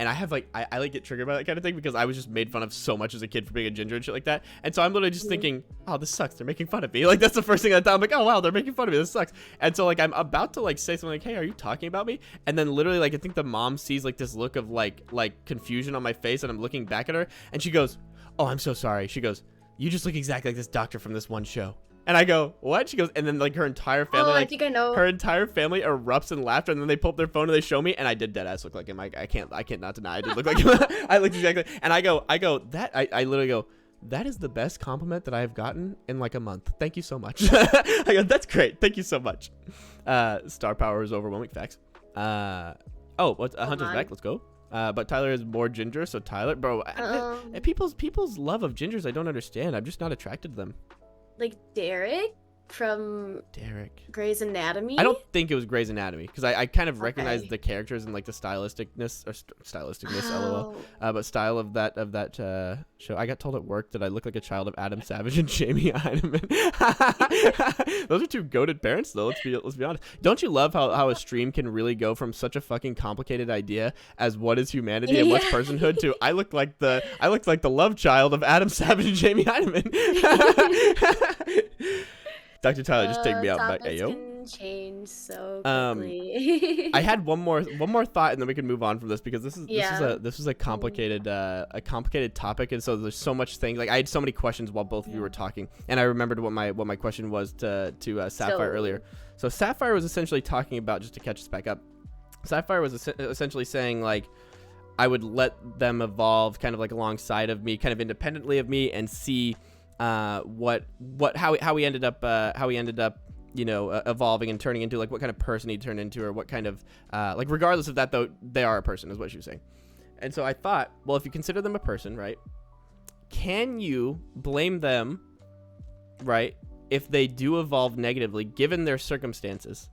and I have like I like get triggered by that kind of thing because I was just made fun of so much as a kid for being a ginger and shit like that, and so I'm literally just thinking, oh, this sucks, they're making fun of me. Like, that's the first thing I thought. I'm like, oh wow, they're making fun of me, this sucks. And so like I'm about to like say something like, hey, are you talking about me? And then literally like I think the mom sees like this look of like confusion on my face, and I'm looking back at her, and she goes, oh, I'm so sorry. She goes, you just look exactly like this doctor from this one show. And I go, what? She goes, and then like her entire family, I think I know. her entire family erupts in laughter, and then they pull up their phone and they show me, and I did dead ass look like him. I can't not deny I did look like him. I looked exactly, and I go that I literally go, that is the best compliment that I have gotten in like a month. Thank you so much. I go, that's great. Thank you so much. Star power is overwhelming. Facts. What's Hunter's back? Let's go. But Tyler is more ginger, so Tyler, bro. People's love of gingers, I don't understand. I'm just not attracted to them. Like Derek from Grey's Anatomy? I don't think it was Grey's Anatomy because I kind of recognized the characters and like the stylisticness, lol, but style of that show. I got told at work that I look like a child of Adam Savage and Jamie Heineman. Those are two goated parents though. Let's be honest. Don't you love how a stream can really go from such a fucking complicated idea as what is humanity and what's personhood to I look like the love child of Adam Savage and Jamie Heineman. Dr. Tyler, just take me out back. Ayo. Can change so quickly. I had one more thought, and then we can move on from this because this is a complicated topic, and so there's so much things. Like I had so many questions while both of you were talking, and I remembered what my question was to Syafire earlier. So Syafire was essentially talking about, just to catch us back up. Syafire was essentially saying like, I would let them evolve kind of like alongside of me, kind of independently of me, and see how he ended up evolving and turning into like what kind of person he turned into, or what kind of like regardless of that though, they are a person is what she was saying. And so I thought, well, if you consider them a person, right, can you blame them, right, if they do evolve negatively given their circumstances?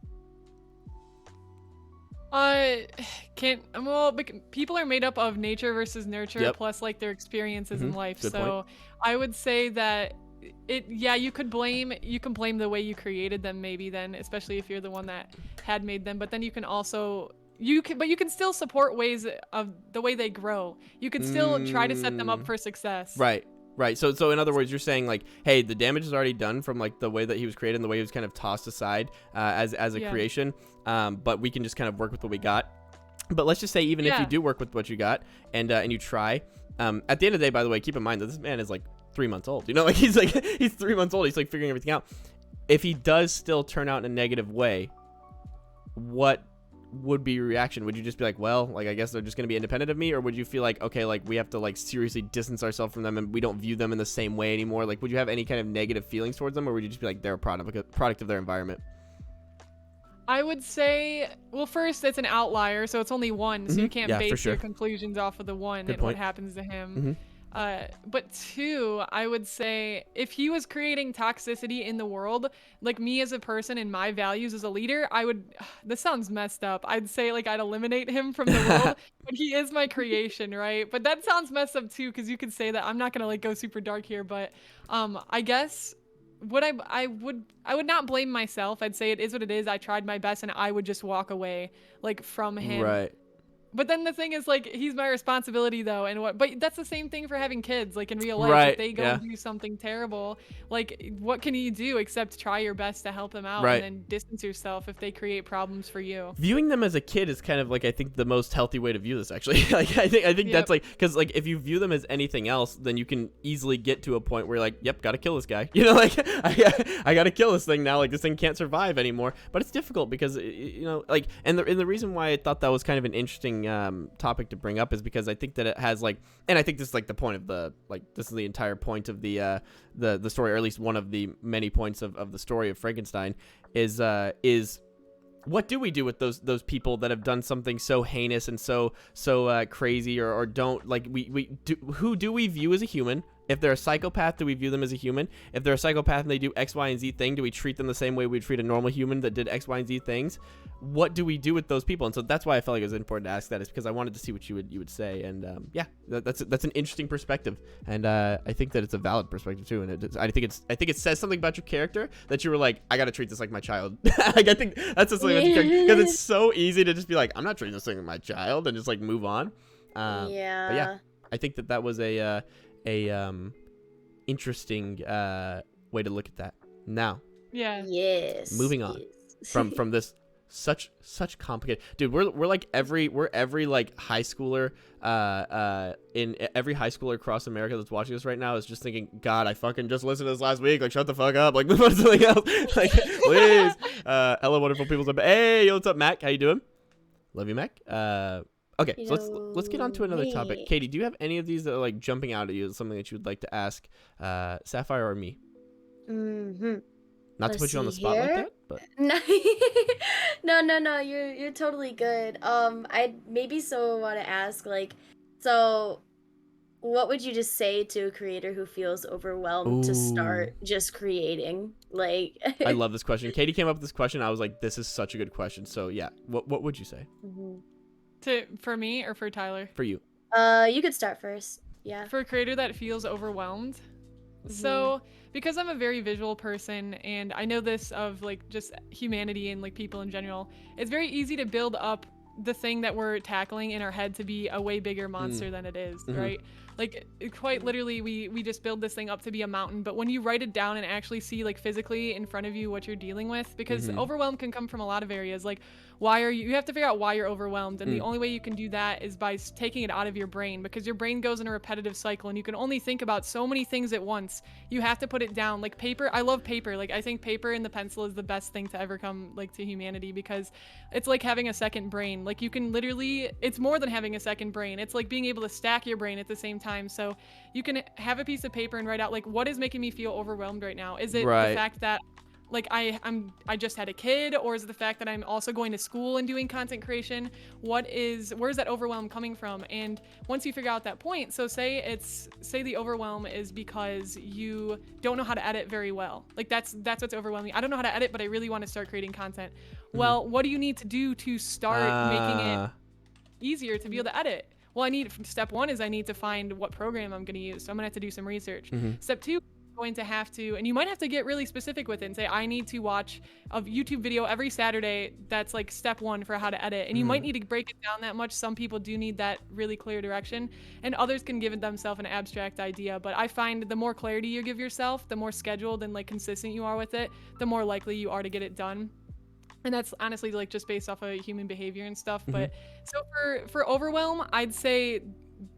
People are made up of nature versus nurture, plus like their experiences in life. Good so point. I would say that you can blame the way you created them, maybe then, especially if you're the one that had made them. But then you can also you can still support ways of the way they grow. You can still try to set them up for success. Right. So in other words, you're saying like, hey, the damage is already done from like the way that he was created and the way he was kind of tossed aside as a creation. But we can just kind of work with what we got. But let's just say even if you do work with what you got and you try, at the end of the day, by the way, keep in mind that this man is like 3 months old. You know, like he's 3 months old. He's like figuring everything out. If he does still turn out in a negative way, what would be your reaction? Would you just be like, well, like I guess they're just going to be independent of me? Or would you feel like, okay, like we have to like seriously distance ourselves from them and we don't view them in the same way anymore? Like, would you have any kind of negative feelings towards them, or would you just be like, they're a product of their environment? I would say, well, first, it's an outlier, so it's only one, so you can't base your conclusions off of the one and what happens to him. But two, I would say if he was creating toxicity in the world, like me as a person and my values as a leader, this sounds messed up. I'd say like I'd eliminate him from the world, but he is my creation, right? But that sounds messed up too, because you could say that. I'm not gonna like go super dark here, but I guess I would not blame myself. I'd say it is what it is. I tried my best and I would just walk away like from him. Right. But then the thing is, like, he's my responsibility though, and what? But that's the same thing for having kids. Like in real life, Right, if they go yeah. and do something terrible, like, what can you do except try your best to help them out, Right. and then distance yourself if they create problems for you. Viewing them as a kid is kind of like, I think, the most healthy way to view this, actually. Like I think Yep. that's like, because like if you view them as anything else, then you can easily get to a point where you're like, yep, gotta kill this guy. You know, like I gotta kill this thing now. Like this thing can't survive anymore. But it's difficult because you know, like, and the reason why I thought that was kind of an interesting topic to bring up is because I think that it has like, and I think this is like the point of the, like, this is the entire point of the story, or at least one of the many points of the story of Frankenstein is what do we do with those people that have done something so heinous and so crazy, or don't, like, who do we view as a human? If they're a psychopath, do we view them as a human? If they're a psychopath and they do X, Y, and Z thing, do we treat them the same way we treat a normal human that did X, Y, and Z things? What do we do with those people? And so that's why I felt like it was important to ask that, is because I wanted to see what you would say. And yeah, that's an interesting perspective, and I think that it's a valid perspective too. And I think it says something about your character that you were like, I got to treat this like my child. Like I think that's just something about your character, because it's so easy to just be like, I'm not treating this thing like my child, and just like move on. Yeah. But yeah, I think that was a interesting way to look at that. Now, Yeah. Yes. moving on yes. from this such complicated, dude, we're like every like high schooler in every high schooler across America that's watching this right now is just thinking, God, I fucking just listened to this last week, like shut the fuck up, like move on to something else. Like please. Hello wonderful people. Hey, yo, what's up, Mac? How you doing? Love you, Mac. Okay, so let's get on to another topic. Hey. Katie, do you have any of these that are like jumping out at you as something that you would like to ask Syafire or me? Mm-hmm. Not to Let's put you on the see spot like here. that, but No. You're totally good. I maybe so want to ask, like, so what would you just say to a creator who feels overwhelmed to start just creating? Like, I love this question. Katie came up with this question. I was like, this is such a good question. So yeah, what would you say Mhm. For me or for Tyler? for you? You could start first. Yeah. For a creator that feels overwhelmed. So, because I'm a very visual person, and I know this of like just humanity and like people in general, it's very easy to build up the thing that we're tackling in our head to be a way bigger monster than it is, right? Like quite literally, we just build this thing up to be a mountain, but when you write it down and actually see like physically in front of you what you're dealing with, because overwhelm can come from a lot of areas, like you have to figure out why you're overwhelmed, and the only way you can do that is by taking it out of your brain, because your brain goes in a repetitive cycle and you can only think about so many things at once. You have to put it down. Like paper, I love paper. Like I think paper and the pencil is the best thing to ever come like to humanity, because it's like having a second brain. Like you can literally, it's more than having a second brain. It's like being able to stack your brain at the same time. So you can have a piece of paper and write out like, what is making me feel overwhelmed right now? Is it the fact that like I just had a kid, or is it the fact that I'm also going to school and doing content creation? Where's that overwhelm coming from? And once you figure out that point, so say the overwhelm is because you don't know how to edit very well. Like that's what's overwhelming. I don't know how to edit, but I really want to start creating content. Well, what do you need to do to start making it easier to be able to edit? Well, step one is I need to find what program I'm going to use. So I'm going to have to do some research. Step two, going to have to, and you might have to get really specific with it and say, I need to watch a YouTube video every Saturday. That's like step one for how to edit. And you might need to break it down that much. Some people do need that really clear direction, and others can give themselves an abstract idea. But I find the more clarity you give yourself, the more scheduled and like consistent you are with it, the more likely you are to get it done. And that's honestly like just based off of human behavior and stuff. But so for overwhelm, I'd say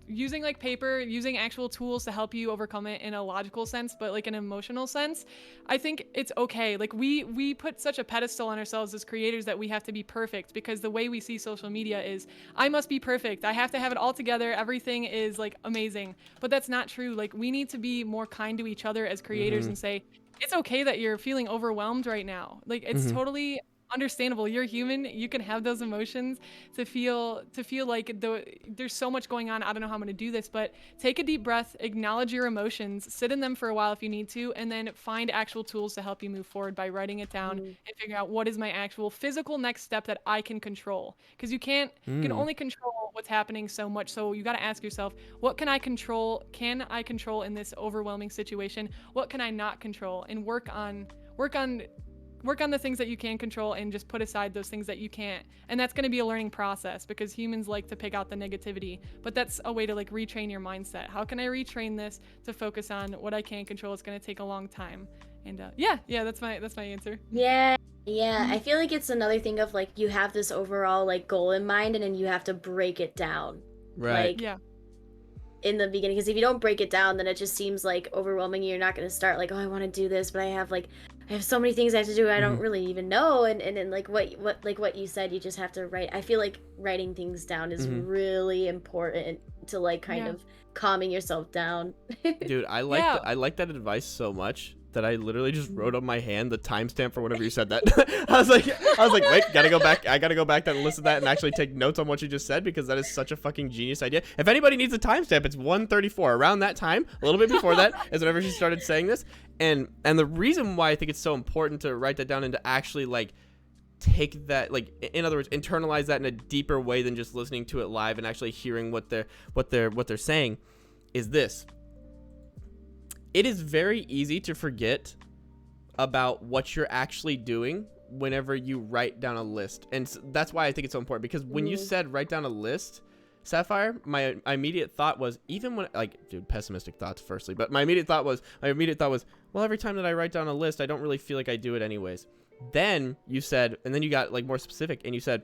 using like paper, using actual tools to help you overcome it in a logical sense, but like an emotional sense, I think it's okay. Like we put such a pedestal on ourselves as creators that we have to be perfect, because the way we see social media is, I must be perfect. I have to have it all together. Everything is like amazing, but that's not true. Like we need to be more kind to each other as creators and say, it's okay that you're feeling overwhelmed right now. Like it's totally understandable. You're human. You can have those emotions to feel like there's so much going on. I don't know how I'm going to do this, but take a deep breath, acknowledge your emotions, sit in them for a while if you need to, and then find actual tools to help you move forward by writing it down and figure out what is my actual physical next step that I can control. Because you can only control what's happening so much. So you got to ask yourself, what can I control? Can I control in this overwhelming situation? What can I not control? And work on work on the things that you can control and just put aside those things that you can't. And that's going to be a learning process because humans like to pick out the negativity, but that's a way to like retrain your mindset. How can I retrain this to focus on what I can control? It's going to take a long time. And yeah, that's my answer. Yeah, I feel like it's another thing of like you have this overall like goal in mind and then you have to break it down. Right. Like, Yeah. in the beginning, because if you don't break it down, then it just seems like overwhelming. You're not going to start like, oh, I want to do this, but I have so many things I have to do I don't really even know. And then like what you said, you just have to write. I feel like writing things down is really important to like kind of calming yourself down. Dude, I like that advice so much that I literally just wrote on my hand the timestamp for whenever you said that. I was like, wait, gotta go back. I gotta go back and listen to that and actually take notes on what you just said because that is such a fucking genius idea. If anybody needs a timestamp, it's 1:34. Around that time, a little bit before that, is whenever she started saying this. And the reason why I think it's so important to write that down and to actually like take that, like, in other words, internalize that in a deeper way than just listening to it live and actually hearing what they're saying is this. It is very easy to forget about what you're actually doing whenever you write down a list. And that's why I think it's so important, because when you said write down a list, Syafire, my immediate thought was, even when, like, dude, pessimistic thoughts firstly, but my immediate thought was, well, every time that I write down a list, I don't really feel like I do it anyways. Then you said, and then you got like more specific and you said,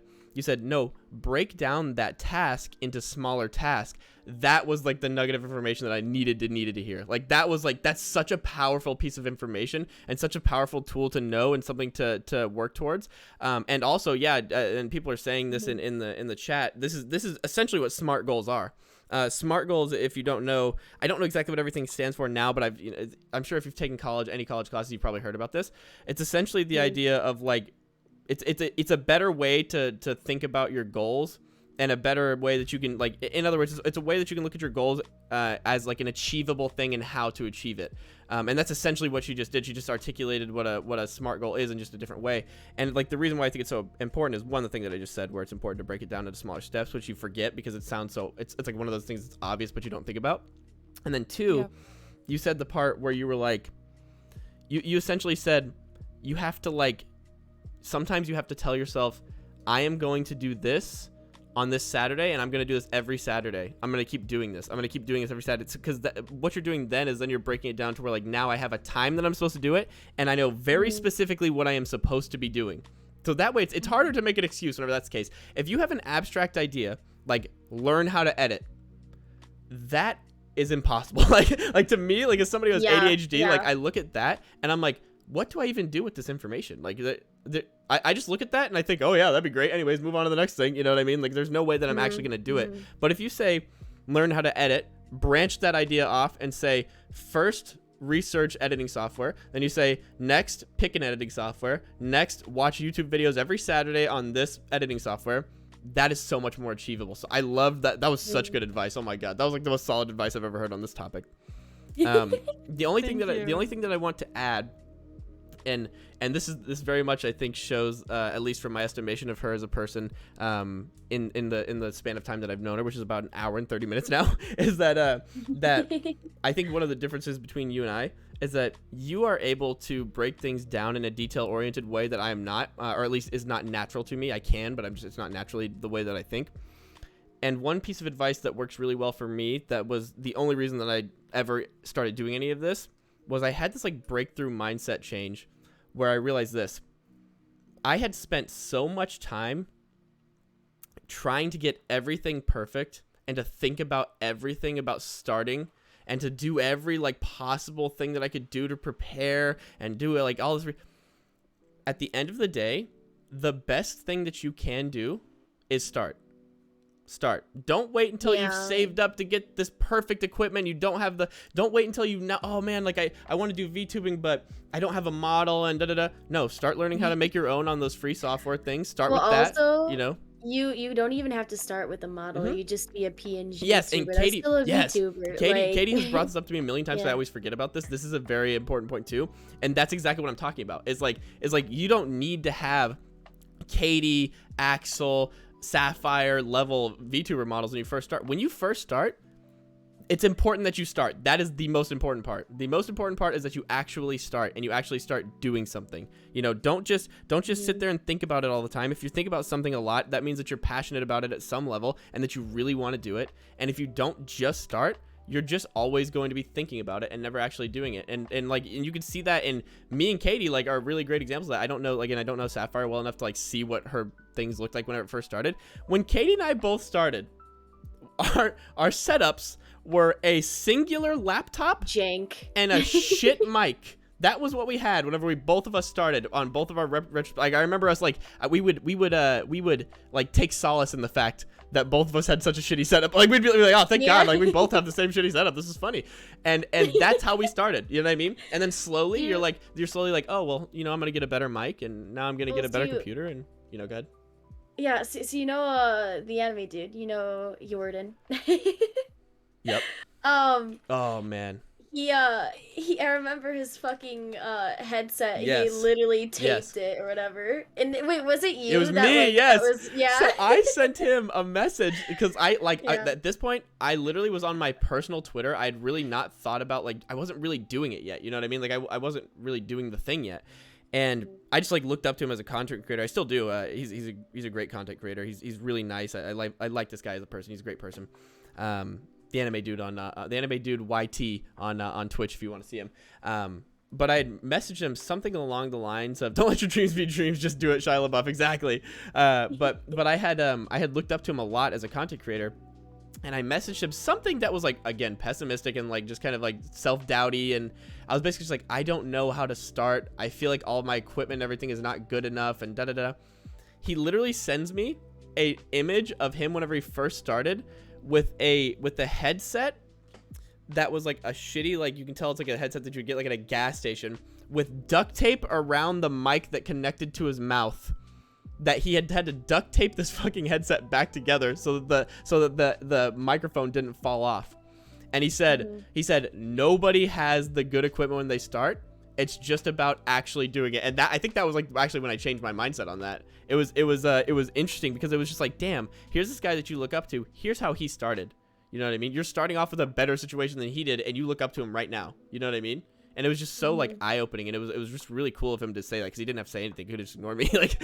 no, break down that task into smaller tasks. That was like the nugget of information that I needed to hear. Like that was like, that's such a powerful piece of information and such a powerful tool to know and something to work towards. And also, and people are saying this in the chat. This is essentially what SMART goals are. SMART goals, if you don't know, I don't know exactly what everything stands for now, but I'm sure if you've taken any college classes, you've probably heard about this. It's essentially the idea of like, it's a better way to think about your goals, and a better way that you can, like, in other words, it's a way that you can look at your goals as like an achievable thing and how to achieve it. And that's essentially what she just did. She just articulated what a SMART goal is in just a different way. And like the reason why I think it's so important is, one, the thing that I just said, where it's important to break it down into smaller steps, which you forget because it sounds so, it's like one of those things that's obvious but you don't think about. And then two, you said the part where you were like, you essentially said you have to, like, sometimes you have to tell yourself, I am going to do this on this Saturday, and I'm going to do this every Saturday. I'm going to keep doing this. I'm going to keep doing this every Saturday. Because what you're doing then is then you're breaking it down to where, like, now I have a time that I'm supposed to do it, and I know very specifically what I am supposed to be doing. So that way, it's harder to make an excuse whenever that's the case. If you have an abstract idea, like learn how to edit, that is impossible. like to me, like as somebody who has ADHD, like I look at that, and I'm like, what do I even do with this information? Like I just look at that and I think, oh yeah, that'd be great. Anyways, move on to the next thing. You know what I mean? Like there's no way that I'm actually going to do it. But if you say, learn how to edit, branch that idea off and say, first, research editing software. Then you say, next, pick an editing software. Next, watch YouTube videos every Saturday on this editing software. That is so much more achievable. So I love that. That was such good advice. Oh my God. That was like the most solid advice I've ever heard on this topic. The only thing that I want to add, and this very much, I think, shows at least from my estimation of her as a person, in the span of time that I've known her, which is about an hour and 30 minutes now, is that I think one of the differences between you and I is that you are able to break things down in a detail-oriented way that I am not, or at least is not natural to me. I can, but it's not naturally the way that I think. And one piece of advice that works really well for me, that was the only reason that I ever started doing any of this, was I had this like breakthrough mindset change where I realized this. I had spent so much time trying to get everything perfect and to think about everything about starting and to do every like possible thing that I could do to prepare and do like all this. At the end of the day, the best thing that you can do is start. Don't wait until you've saved up to get this perfect equipment. Don't wait until you know, oh man, like I want to do VTubing, but I don't have a model and No, start learning how to make your own on those free software things. Start with that, you know. You don't even have to start with a model. You just be a PNG. Yes, YouTuber. and Katie, That's still a VTuber. Katie has brought this up to me a million times, so I always forget about this. This is a very important point too, and that's exactly what I'm talking about. It's like you don't need to have Katie, Axel, Syafire level VTuber models when you first start. When you first start, it's important that you start. That is the most important part. The most important part is that you actually start, and you actually start doing something. You know, don't just sit there and think about it all the time. If you think about something a lot, that means that you're passionate about it at some level and that you really want to do it. And if you don't just start, you're just always going to be thinking about it and never actually doing it. And you can see that in me and Katie, like, are really great examples of that. I don't know Syafire well enough to like see what her things looked like whenever it first started. When Katie and I both started, our setups were a singular laptop Jank. and a shit mic. That was what we had whenever both of us started on both of our like, I remember us like we would like take solace in the fact that both of us had such a shitty setup. Like, we'd be like, oh, thank God, like, we both have the same shitty setup. This is funny. And that's how we started. You know what I mean? And then slowly, you're slowly like, oh, well, you know, I'm going to get a better mic, and now I'm going to get a better computer, and, you know, go ahead. Yeah, so you know, the anime dude, you know, Jordan. Yep. Oh, man. I remember his fucking headset. Yes. He literally taped it or whatever. And wait, was it you? It was me. Yes. Yeah. So I sent him a message because at this point I literally was on my personal Twitter. I had really not thought about, like, I wasn't really doing it yet. You know what I mean? Like, I wasn't really doing the thing yet. And I just like looked up to him as a content creator. I still do. He's a great content creator. He's really nice. I like this guy as a person. He's a great person. The anime dude on the anime dude YT on Twitch if you want to see him. But I had messaged him something along the lines of, "Don't let your dreams be dreams, just do it, Shia LaBeouf." Exactly. But I had looked up to him a lot as a content creator, and I messaged him something that was like, again, pessimistic and like just kind of like self-doubty, and I was basically just like, I don't know how to start. I feel like all my equipment and everything is not good enough, and da da da. He literally sends me a image of him whenever he first started with a headset that was like a shitty, like, you can tell it's like a headset that you'd get like at a gas station, with duct tape around the mic that connected to his mouth, that he had to duct tape this fucking headset back together so that the microphone didn't fall off. And he said nobody has the good equipment when they start. It's just about actually doing it. And that, I think that was like actually when I changed my mindset on that. It was interesting because it was just like, damn, here's this guy that you look up to. Here's how he started. You know what I mean? You're starting off with a better situation than he did, and you look up to him right now. You know what I mean? And it was just so like eye-opening, and it was just really cool of him to say that, because he didn't have to say anything. He could have just ignored me. Like,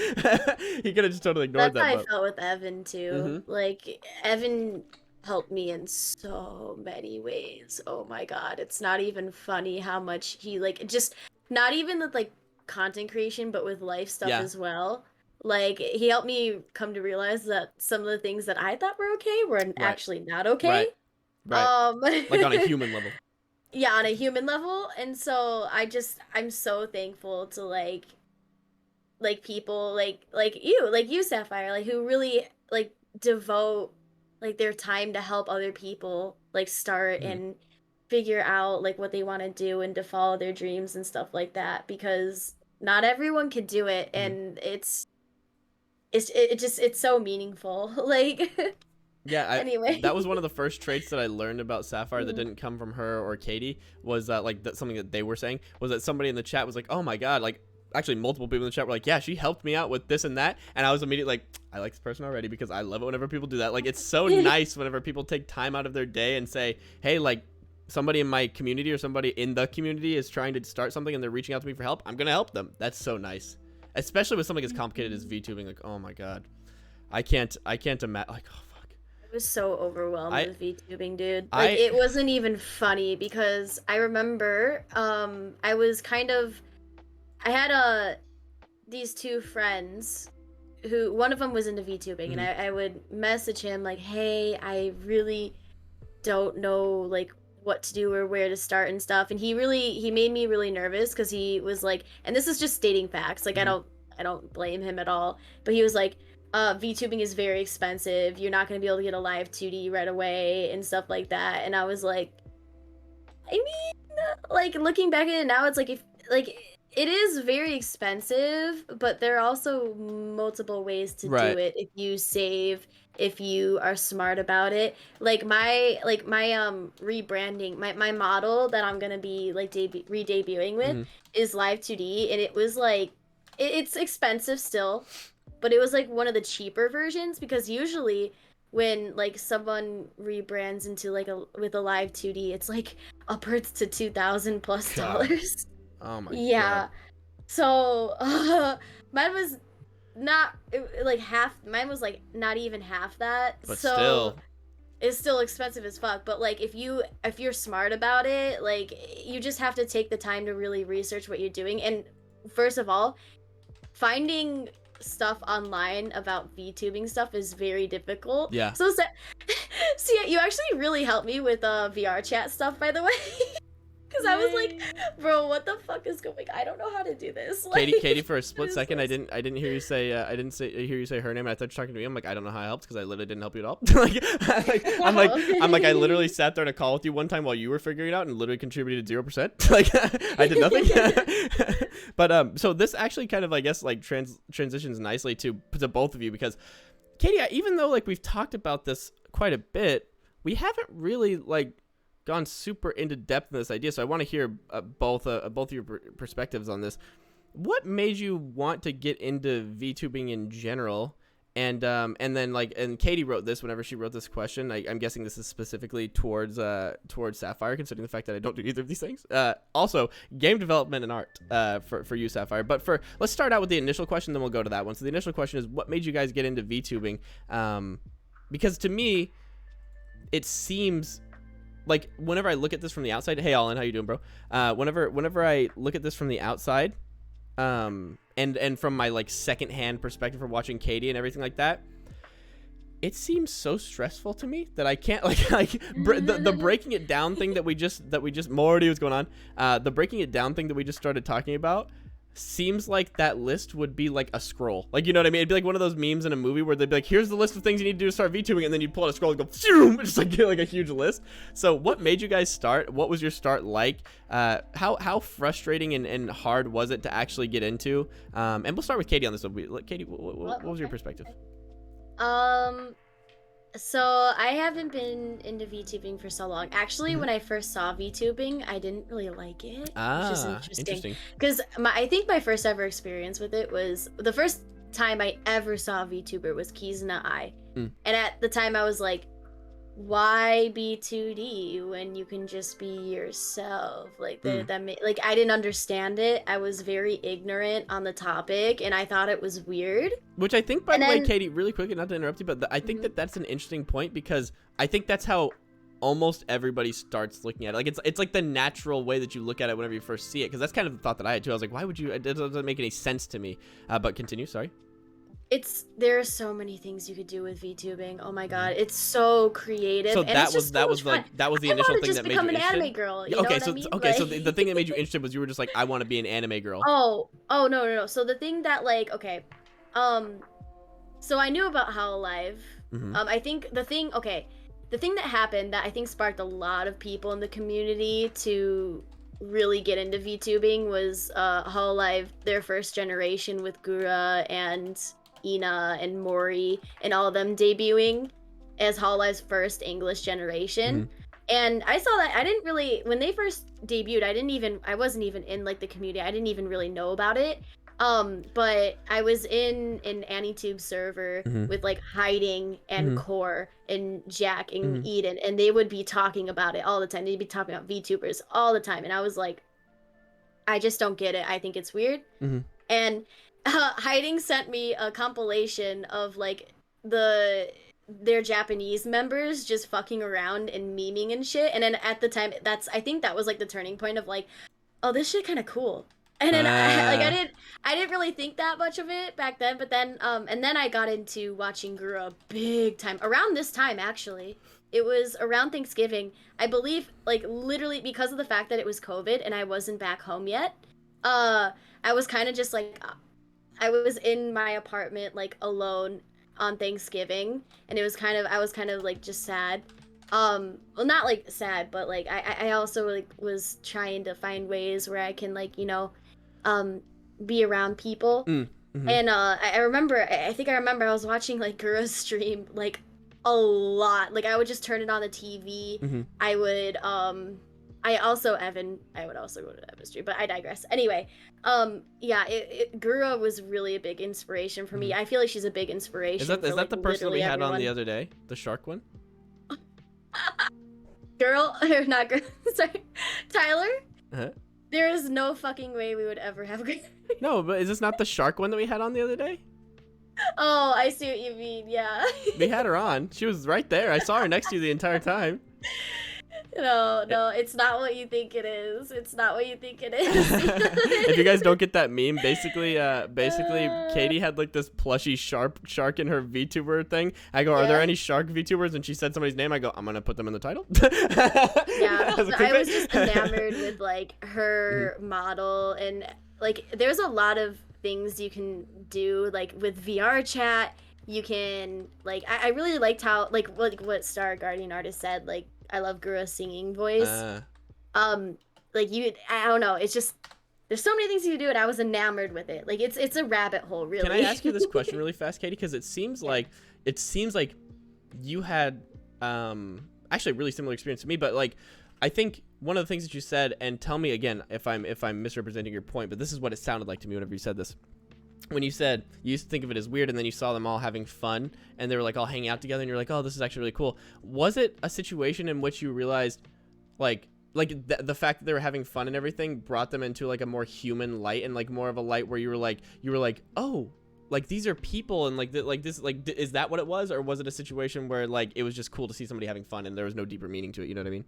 he could have just totally ignored that. That's how I felt with Evan too. Like, Evan helped me in so many ways. Oh my God, it's not even funny how much he, like, just not even with like content creation, but with life stuff as well. Like, he helped me come to realize that some of the things that I thought were okay were actually not okay. Right. Like on a human level. Yeah, on a human level. And so I'm so thankful to like people like you, Sapphire, like, who really like devote like their time to help other people like start and figure out like what they want to do and to follow their dreams and stuff like that, because not everyone could do it, and it's so meaningful. Like, yeah, anyway, that was one of the first traits that I learned about Sapphire that didn't come from her or Katie, was like that something that they were saying was that somebody in the chat was like, oh my God, like, actually multiple people in the chat were like, yeah, she helped me out with this and that, and I was immediately like, I like this person already, because I love it whenever people do that. Like, it's so nice whenever people take time out of their day and say, hey, like, somebody in my community or somebody in the community is trying to start something and they're reaching out to me for help, I'm gonna help them. That's so nice, especially with something as complicated as VTubing. Like, oh my God, I can't imagine. Like, oh fuck, I was so overwhelmed with VTubing, dude. Like, it wasn't even funny, because I remember I was kind of, I had these two friends who, one of them was into VTubing, and I would message him like, hey, I really don't know like what to do or where to start and stuff, and he made me really nervous, because he was like, and this is just stating facts, like, I don't blame him at all, but he was like, VTubing is very expensive, you're not going to be able to get a live 2D right away and stuff like that. And I was like, I mean, like, looking back at it now, it's like, if like, it is very expensive, but there are also multiple ways to do it if you save, if you are smart about it. Like my rebranding, my model that I'm gonna be like re-debuting with is Live 2D, and it was like, it's expensive still, but it was like one of the cheaper versions, because usually when like someone rebrands into like with a live 2D, it's like upwards to $2,000 plus. God. Oh my Yeah. God. So mine was not like half. Mine was like not even half that. But so still. it's still expensive as fuck. But like if you're smart about it, like you just have to take the time to really research what you're doing. And first of all, finding stuff online about VTubing stuff is very difficult. Yeah. So see, you actually really helped me with VR chat stuff, by the way. Because I was like, bro, what the fuck is going? I don't know how to do this. Like, Katie, for a split second, this? I didn't hear you say hear you say her name, and I thought you were talking to me. I'm like, I don't know how I helped because I literally didn't help you at all. I'm like, I literally sat there in a call with you one time while you were figuring it out and literally contributed 0%. Like, I did nothing. But so this actually kind of, I guess, like transitions nicely to both of you, because Katie, even though like we've talked about this quite a bit, we haven't really like gone super into depth in this idea. So I want to hear both of your perspectives on this. What made you want to get into VTubing in general? And then like, and Katie wrote this whenever she wrote this question. I'm guessing this is specifically towards Syafire, considering the fact that I don't do either of these things. Also, game development and art for you, Syafire. But let's start out with the initial question, then we'll go to that one. So the initial question is, what made you guys get into VTubing? Because to me, it seems like whenever I look at this from the outside, hey Alan, how you doing, bro? Whenever I look at this from the outside, and from my like secondhand perspective from watching Katie and everything like that, it seems so stressful to me that I can't the breaking it down thing that we just Morty, what's going on? The breaking it down thing that we just started talking about seems like that list would be like a scroll. Like, you know what I mean? It'd be like one of those memes in a movie where they'd be like, here's the list of things you need to do to start VTubing, and then you'd pull out a scroll and go, zoom, just like get like a huge list. So what made you guys start? What was your start like? How frustrating and hard was it to actually get into? And we'll start with Katie on this one. Katie, what was your perspective? So I haven't been into VTubing for so long. Actually, when I first saw VTubing, I didn't really like it, which is interesting. Because I think my first ever experience with it was the first time I ever saw a VTuber was Kizuna Eye. And at the time I was like, why be 2D when you can just be yourself? Like like I didn't understand it. I was very ignorant on the topic, and I thought it was weird. Which I think, by the way, Katie, really quickly, not to interrupt you, but I think that's an interesting point, because I think that's how almost everybody starts looking at it. Like it's like the natural way that you look at it whenever you first see it, because that's kind of the thought that I had too. I was like, why would you? It doesn't make any sense to me. But continue. Sorry. There are so many things you could do with VTubing. Oh my god, it's so creative. So and that it's was the initial thing that made you interested. I want to just become an anime girl. You know okay, what so I mean? okay, so the thing that made you interested was you were just like, I want to be an anime girl. Oh no. So the thing that like so I knew about Hololive. I think the thing that happened that I think sparked a lot of people in the community to really get into VTubing was Hololive, their first generation with Gura and Ina and Mori and all of them debuting as Hololive's first English generation. And I saw that. I didn't really, when they first debuted, I wasn't even in like the community. I didn't even really know about it. But I was in an AniTube server with like Hiding and Core and Jack and Eden, and they would be talking about it all the time. They'd be talking about VTubers all the time, and I was like, I just don't get it. I think it's weird. And Hiding sent me a compilation of like their Japanese members just fucking around and memeing and shit. And then at the time, I think that was like the turning point of like, oh, this shit kind of cool. And then I didn't really think that much of it back then. But then and then I got into watching Gura big time around this time. Actually, it was around Thanksgiving, I believe. Like literally because of the fact that it was COVID and I wasn't back home yet. I was kind of just like, I was in my apartment like alone on Thanksgiving, and I was kind of like just sad. Well, not like sad, but like I also like was trying to find ways where I can like, you know, be around people. And I remember I was watching like Gura's stream like a lot. Like I would just turn it on the TV. I would I also I would also go to Evan Street, but I digress. Anyway, yeah, Gura was really a big inspiration for me. I feel like she's a big inspiration. Is that the person that we had on the other day, the shark one? Girl, or not girl? Sorry, Tyler. Uh-huh. There is no fucking way we would ever have. No, but is this not the shark one that we had on the other day? Oh, I see what you mean. Yeah. We had her on. She was right there. I saw her next to you the entire time. No, it's not what you think it is. It's not what you think it is. If you guys don't get that meme, basically, Katie had like this plushy shark in her VTuber thing. I go, are there any shark VTubers? And she said somebody's name. I go, I'm gonna put them in the title. Yeah, I was just enamored with like her model, and like there's a lot of things you can do like with VR chat. You can like I really liked how like what Star Guardian Artist said, like I love Gura's singing voice. Like I don't know, it's just there's so many things you can do, and I was enamored with it. Like it's a rabbit hole, really. Can I ask you this question really fast, Katie? Because it seems like you had actually a really similar experience to me, but like I think one of the things that you said, and tell me again if I'm misrepresenting your point, but this is what it sounded like to me whenever you said this. When you said you used to think of it as weird, and then you saw them all having fun, and they were like all hanging out together, and you're like, oh, this is actually really cool. Was it a situation in which you realized, like the fact that they were having fun and everything brought them into like a more human light, and like more of a light where you were like, oh, like these are people, and like this, like is that what it was, or was it a situation where like it was just cool to see somebody having fun and there was no deeper meaning to it? You know what I mean?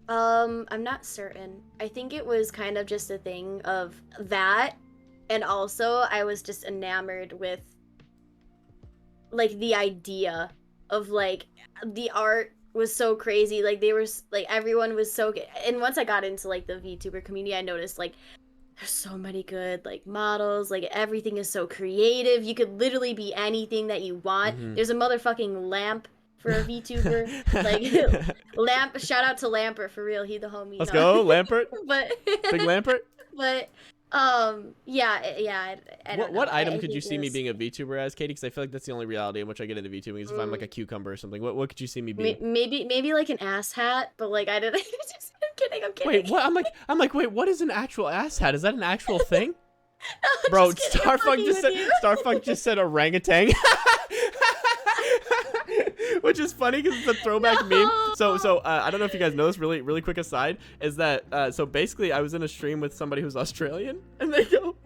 I'm not certain. I think it was kind of just a thing of that. And also, I was just enamored with, like, the idea of, like, the art was so crazy. Like, they were, like, everyone was so good. And once I got into, like, the VTuber community, I noticed, like, there's so many good, like, models. Like, everything is so creative. You could literally be anything that you want. Mm-hmm. There's a motherfucking lamp for a VTuber. Like, Lamp, shout out to Lampert, for real. He the homie. Let's go, Lampert. But Big Lampert. But yeah. I don't what know. item I could you think see me being a VTuber as, Katie? Because I feel like that's the only reality in which I get into VTubing is if I'm like a cucumber or something. What could you see me being? Maybe like an ass hat, but like I didn't. I'm kidding. Wait, what? I'm like, wait, what is an actual ass hat? Is that an actual thing? No, Bro, Starfunk Starfunk just said orangutan. Which is funny because it's a throwback meme. So I don't know if you guys know this. Really quick aside is that so basically I was in a stream with somebody who's Australian, and they go,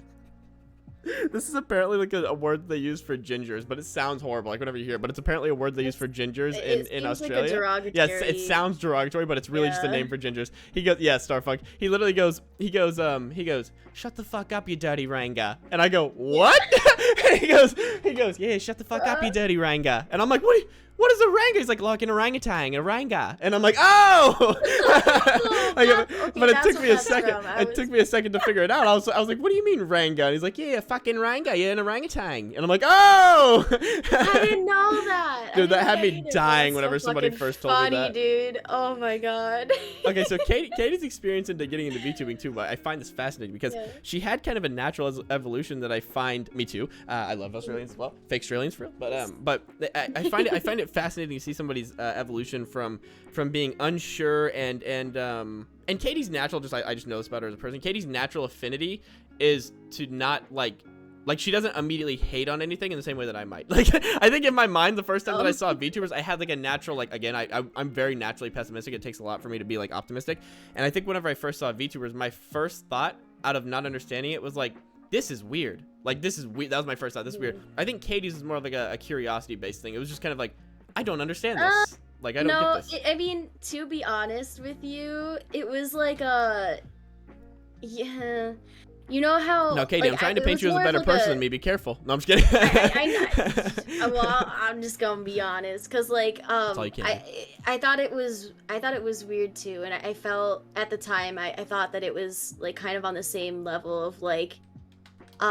this is apparently like a word they use for gingers, but it sounds horrible like whenever you hear it, but it's apparently a word they use for gingers in Australia. Like a derogatory. Yes, it sounds derogatory, but it's really just a name for gingers. He goes, yeah, Starfunk. He literally goes, shut the fuck up, you dirty ranga. And I go, what? And he goes, yeah, shut the fuck up, you dirty ranga. And I'm like, what is a ranga? He's like, like an orangutan, a ranga. And I'm like, oh! But it took me a second. It took me a second to figure it out. I was like, what do you mean ranga? And he's like, yeah, fucking ranga, yeah, an orangutan. And I'm like, oh! I didn't know that. Dude, that had me dying whenever somebody first told me that. Funny, dude. Oh my god. Okay, so Katie's experience into getting into VTubing too, I find this fascinating because she had kind of a natural evolution that I find. Me too. I love Australians as well, fake Australians for real. But I find it fascinating to see somebody's evolution from being unsure and Katie's natural. I just know this about her as a person. Katie's natural affinity is to not like she doesn't immediately hate on anything in the same way that I might. Like I think in my mind the first time that I saw VTubers, I had like a natural like again I'm very naturally pessimistic. It takes a lot for me to be like optimistic, and I think whenever I first saw VTubers, my first thought out of not understanding it was like, this is weird. Like this is weird. That was my first thought. This is weird. I think Katie's is more of like a curiosity based thing. It was just kind of like, I don't understand this. Like I don't get this. I mean, to be honest with you, it was like yeah. You know how? No, Katie, like, I'm trying to paint you as a better person than me. Be careful. No, I'm just kidding. Well, I'm just gonna be honest, cause like I thought it was weird too, and I felt at the time I thought that it was like kind of on the same level of like, you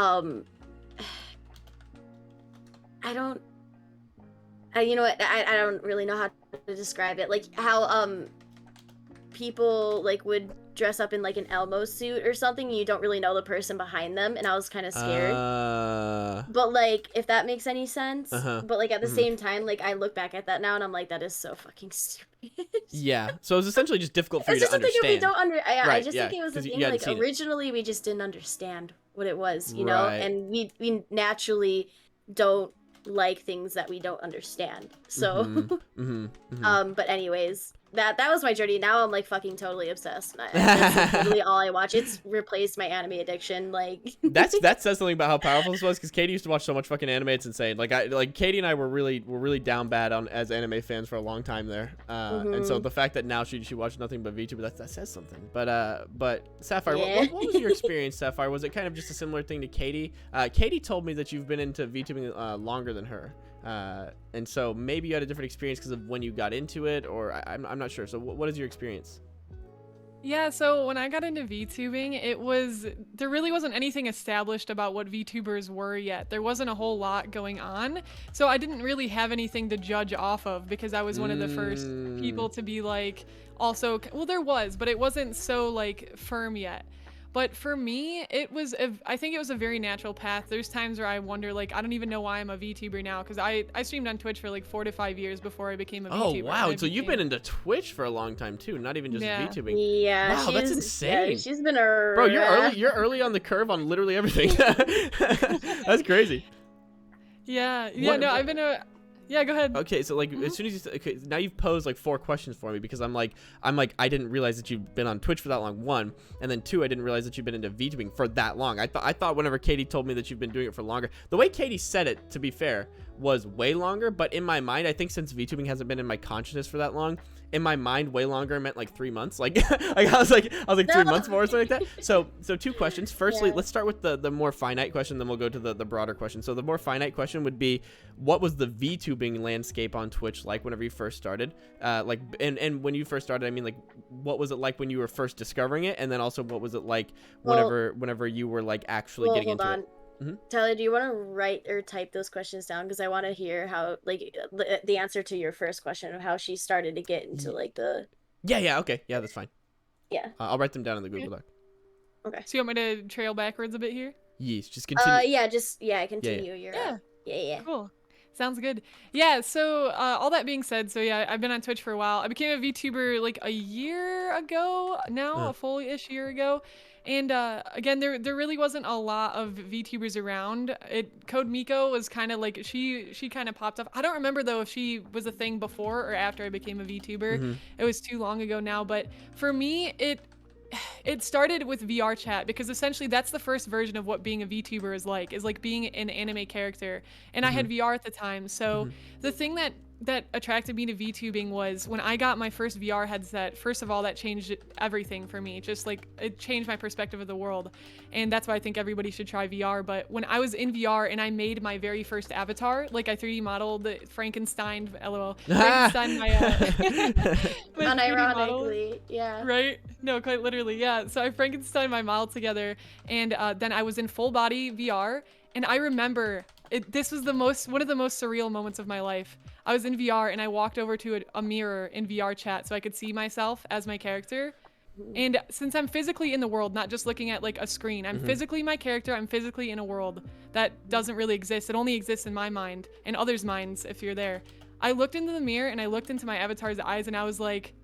know what? I don't really know how to describe it. Like how people like would dress up in like an Elmo suit or something and you don't really know the person behind them, and I was kind of scared. But like, if that makes any sense. But like at the same time, like I look back at that now and I'm like, that is so fucking stupid. Yeah. So it's essentially just difficult for It's you just to a thing understand. if we don't I just yeah, think it was a 'cause you thing hadn't like seen it. originally we just didn't understand what it was, you know, Right. and we naturally don't like things that we don't understand. So but anyways, that was my journey. Now I'm like fucking totally obsessed. And that's like, literally all I watch. It's replaced my anime addiction. Like that says something about how powerful this was, because Katie used to watch so much fucking anime. It's insane. Like Katie and I were really down bad on as anime fans for a long time there. And so the fact that now she watched nothing but VTuber, that says something. But Syafire, Yeah. what was your experience, Syafire? Was it kind of just a similar thing to Katie? Katie told me that you've been into VTubing longer than her. And so maybe you had a different experience because of when you got into it, or I'm not sure. So what is your experience? Yeah, so when I got into VTubing, there really wasn't anything established about what VTubers were yet. There wasn't a whole lot going on. So I didn't really have anything to judge off of because I was one of the first people to be like, also, well, there was, but it wasn't so like firm yet. But for me, I think it was a very natural path. There's times where I wonder, like, I don't even know why I'm a VTuber now, because I streamed on Twitch for like 4 to 5 years before I became a VTuber. Oh, wow. So you've been into Twitch for a long time, too, not even just VTubing. Yeah. Wow, that's insane. Yeah, she's been a... Bro, you're early on the curve on literally everything. That's crazy. Yeah. I've been a... Yeah, go ahead. Okay, so like as soon as now you've posed like 4 questions for me, because I'm like I didn't realize that you've been on Twitch for that long, 1, and then 2, I didn't realize that you've been into VTubing for that long. I thought whenever Katie told me that you've been doing it for longer, the way Katie said it, to be fair, was way longer, but in my mind, I think since VTubing hasn't been in my consciousness for that long, in my mind, way longer meant like 3 months. Like, I was like 3 months more or something like that. So 2 questions. Firstly, let's start with the more finite question, then we'll go to the broader question. So the more finite question would be, what was the VTubing landscape on Twitch like whenever you first started? Like, and when you first started, I mean, like, what was it like when you were first discovering it, and then also what was it like whenever you were like actually getting into it? Tyler, do you want to write or type those questions down? Because I want to hear how, like, the answer to your first question of how she started to get into, like, the... Yeah, okay. Yeah, that's fine. Yeah. I'll write them down in the Google Doc. Okay. So you want me to trail backwards a bit here? Yes, just continue. Continue. Yeah. Cool. Sounds good. Yeah, so all that being said, so yeah, I've been on Twitch for a while. I became a VTuber like a year ago now, a full-ish year ago. And again, there really wasn't a lot of VTubers around. Code Miko was kind of like, she kind of popped up. I don't remember though if she was a thing before or after I became a VTuber. It was too long ago now, but for me, it started with VR chat, because essentially that's the first version of what being a VTuber is like being an anime character. And I had VR at the time. So the thing that attracted me to VTubing was when I got my first VR headset. First of all, that changed everything for me. Just like it changed my perspective of the world. And that's why I think everybody should try VR. But when I was in VR and I made my very first avatar, like I 3D modeled Frankenstein, LOL, Frankenstein, my unironically, yeah. Right? No, quite literally, yeah. So I Frankenstein my model together, and then I was in full body VR, and I remember this was one of the most surreal moments of my life. I was in VR and I walked over to a mirror in VR chat so I could see myself as my character. And since I'm physically in the world, not just looking at like a screen, I'm physically my character, I'm physically in a world that doesn't really exist. It only exists in my mind and others' minds if you're there. I looked into the mirror and I looked into my avatar's eyes and I was like,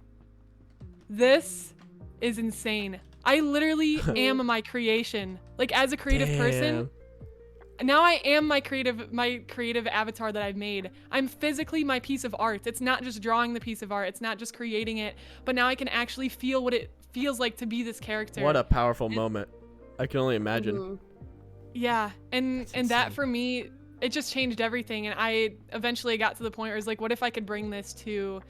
this is insane. I literally am my creation. Like as a creative person, now I am my creative avatar that I've made. I'm physically my piece of art. It's not just drawing the piece of art. It's not just creating it, but now I can actually feel what it feels like to be this character. What a powerful moment. I can only imagine. Yeah, and that for me, it just changed everything. And I eventually got to the point where it was like, what if I could bring this to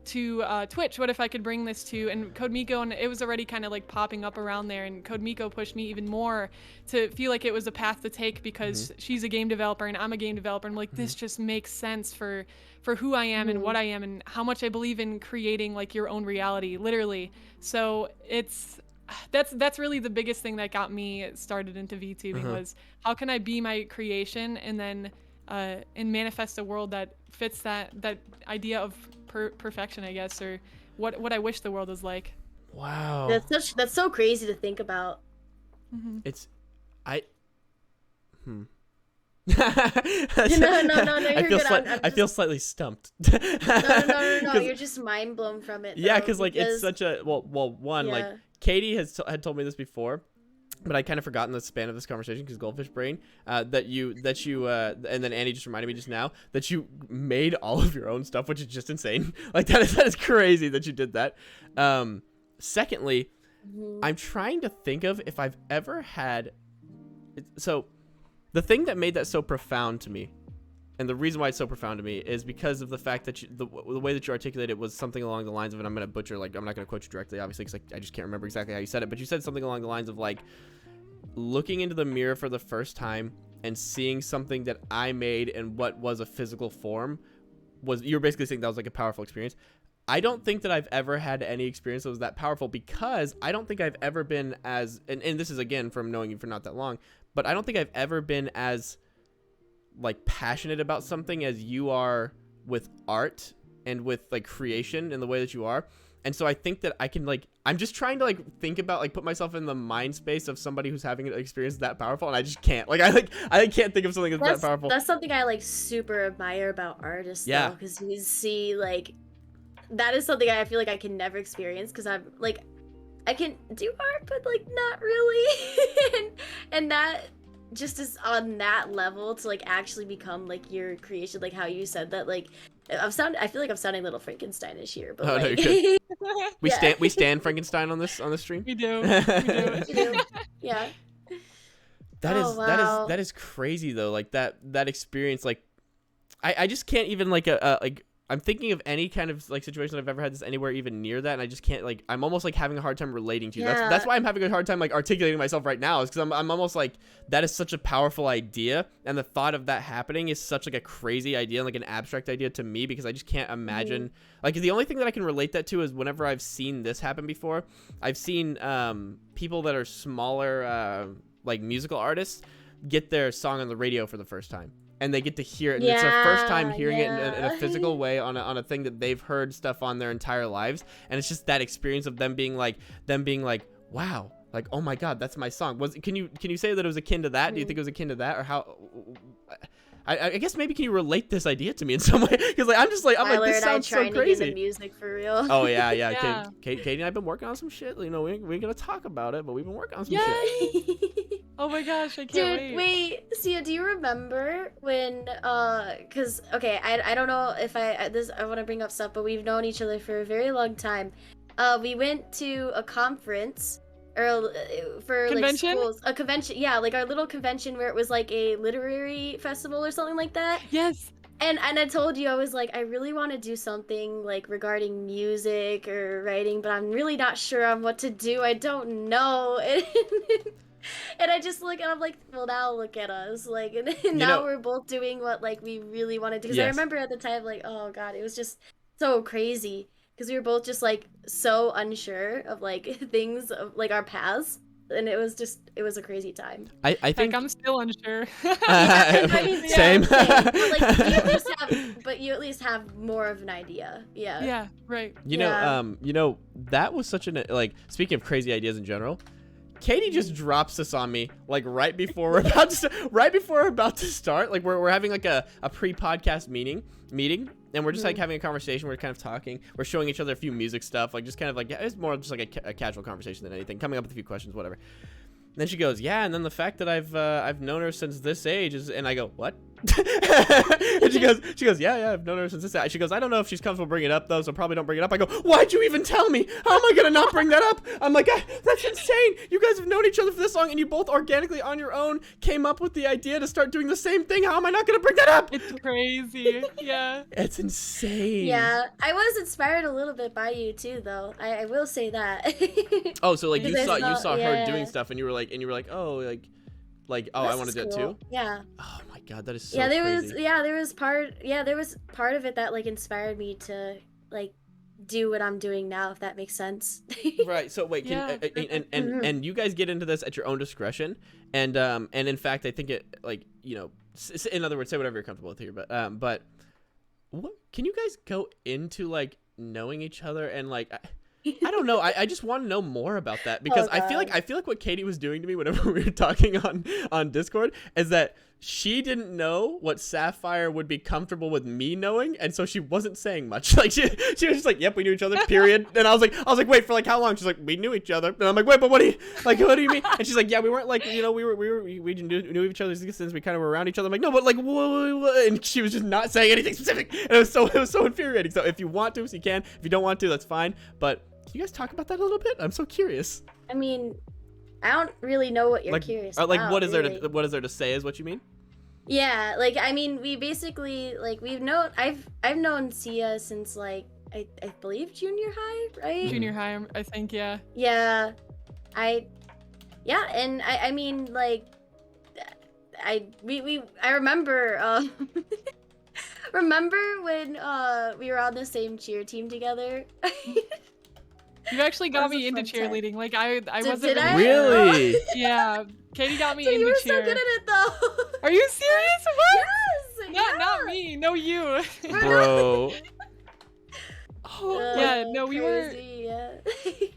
Twitch? What if I could bring this to, and Code Miko, and it was already kind of like popping up around there, and Code Miko pushed me even more to feel like it was a path to take, because she's a game developer and I'm a game developer, and I'm like, this just makes sense for who I am and what I am and how much I believe in creating like your own reality, literally. So that's really the biggest thing that got me started into VTubing was, how can I be my creation and then and manifest a world that fits that idea of perfection, I guess, or what I wish the world was like. Wow. That's so crazy to think about. Mhm. It's I hmm. No, you're good. I feel slightly stumped. No. You're just mind blown from it. Yeah, because like it's such a one, like yeah. Katie had told me this before, but I kind of forgotten the span of this conversation because goldfish brain. That you and then Annie just reminded me just now that you made all of your own stuff, which is just insane. Like that is crazy that you did that. Secondly, I'm trying to think of if I've ever had. So, the thing that made that so profound to me, and the reason why it's so profound to me, is because of the fact that the way that you articulated it was something along the lines of, and I'm gonna butcher, like I'm not gonna quote you directly, obviously, because I just can't remember exactly how you said it, but you said something along the lines of like looking into the mirror for the first time and seeing something that I made in what was a physical form was. You're basically saying that was like a powerful experience. I don't think that I've ever had any experience that was that powerful because I don't think I've ever been as, and this is again from knowing you for not that long, but I don't think I've ever been as like passionate about something as you are with art and with like creation in the way that you are. And so I think that I can like, I'm just trying to like think about like put myself in the mind space of somebody who's having an experience that powerful, and I just can't. Like I can't think of something that's that powerful. That's something I like super admire about artists. Yeah. Because you see like that is something I feel like I can never experience because I'm like I can do art but like not really and that just is on that level to like actually become like your creation, like how you said that. Like I feel like I'm sounding a little Frankensteinish here, but Oh, like, no, you're good. We yeah. stand Frankenstein on this stream. We do. Yeah. That is crazy though. Like that experience, like I just can't even like like I'm thinking of any kind of like situation I've ever had this anywhere even near that, and I just can't, like, I'm almost like having a hard time relating to you. Yeah. That's why I'm having a hard time like articulating myself right now, is because I'm almost like, that is such a powerful idea, and the thought of that happening is such like a crazy idea and like an abstract idea to me, because I just can't imagine like the only thing that I can relate that to is whenever I've seen this happen before. I've seen people that are smaller like musical artists get their song on the radio for the first time. And they get to hear it, and it's their first time hearing it in a physical way on a thing that they've heard stuff on their entire lives, and it's just that experience of them being like, wow, like, oh my god, that's my song. Can you say that it was akin to that? Do you think it was akin to that, or how? I guess maybe can you relate this idea to me in some way? Because like I'm like this sounds so crazy. To get music for real. Oh yeah. Katie and I've been working on some shit. You know, we ain't gonna talk about it, but we've been working on some shit. Oh my gosh, I can't wait. Sia, do you remember when cuz okay, I don't know if I want to bring up stuff, but we've known each other for a very long time. We went to a conference or for convention? like schools, a convention, yeah, like our little convention where it was like a literary festival or something like that. Yes. And I told you, I was like, I really want to do something like regarding music or writing, but I'm really not sure on what to do. I don't know. And I just look and I'm like, well, now look at us. Like, and now we're both doing what like we really want to do. Because I remember at the time, like, oh god, it was just so crazy. Because we were both just like so unsure of like things of like our paths. And it was a crazy time. I think I'm still unsure. Same. But you at least have more of an idea. Yeah. Yeah. Right. You know, that was such an like. Speaking of crazy ideas in general, Katie just drops this on me like right before we're about to start. Like we're having like a pre-podcast meeting, and we're just like having a conversation. We're kind of talking. We're showing each other a few music stuff, like just kind of like it's more just like a casual conversation than anything. Coming up with a few questions, whatever. And then she goes, yeah, and then the fact that I've known her since this age is, and I go, what? And she goes, yeah, I've known her since this age. She goes, I don't know if she's comfortable bringing it up though, so probably don't bring it up. I go, why'd you even tell me? How am I gonna not bring that up? I'm like, that's insane. You guys have known each other for this long, and you both organically on your own came up with the idea to start doing the same thing. How am I not gonna bring that up? It's crazy. Yeah. It's insane. Yeah, I was inspired a little bit by you too, though. I will say that. Oh, so like you saw her doing stuff, and you were like, oh, like oh, I want to do it too. Yeah. Oh my god, that is so crazy. crazy. There was part of it that like inspired me to like do what I'm doing now, if that makes sense. Right. So wait, and you guys get into this at your own discretion, and in fact, I think it like, you know, in other words, say whatever you're comfortable with here, but what can you guys go into like knowing each other and like I don't know. I just want to know more about that because Oh, I feel like what Katie was doing to me whenever we were talking on Discord is that she didn't know what Syafire would be comfortable with me knowing, and so she wasn't saying much. Like she was just like, "Yep, we knew each other." Period. And I was like, "Wait, for like how long?" She's like, "We knew each other." And I'm like, "Wait, but what do you mean?" And she's like, "Yeah, we weren't like, you know, we knew each other since we kind of were around each other." I'm like, "No, but like, what?" And she was just not saying anything specific, and it was so infuriating. So if you want to, so you can. If you don't want to, that's fine. But can you guys talk about that a little bit? I'm so curious. I mean, I don't really know what you're curious about. Like, what is really. there to say? Is what you mean? Yeah, like I mean, we basically like I've known Sia since like I believe junior high, right? Junior high, I think, yeah. Yeah, and I mean like I remember remember when we were on the same cheer team together. You actually got That was me a into fun time. cheerleading. Like I wasn't did I? Really? Yeah, Katie got me Dude, into you were cheer. so good at it though. Are you serious? What? Yes. Not me. No, you. Bro. Yeah, no, we were. crazy, yeah.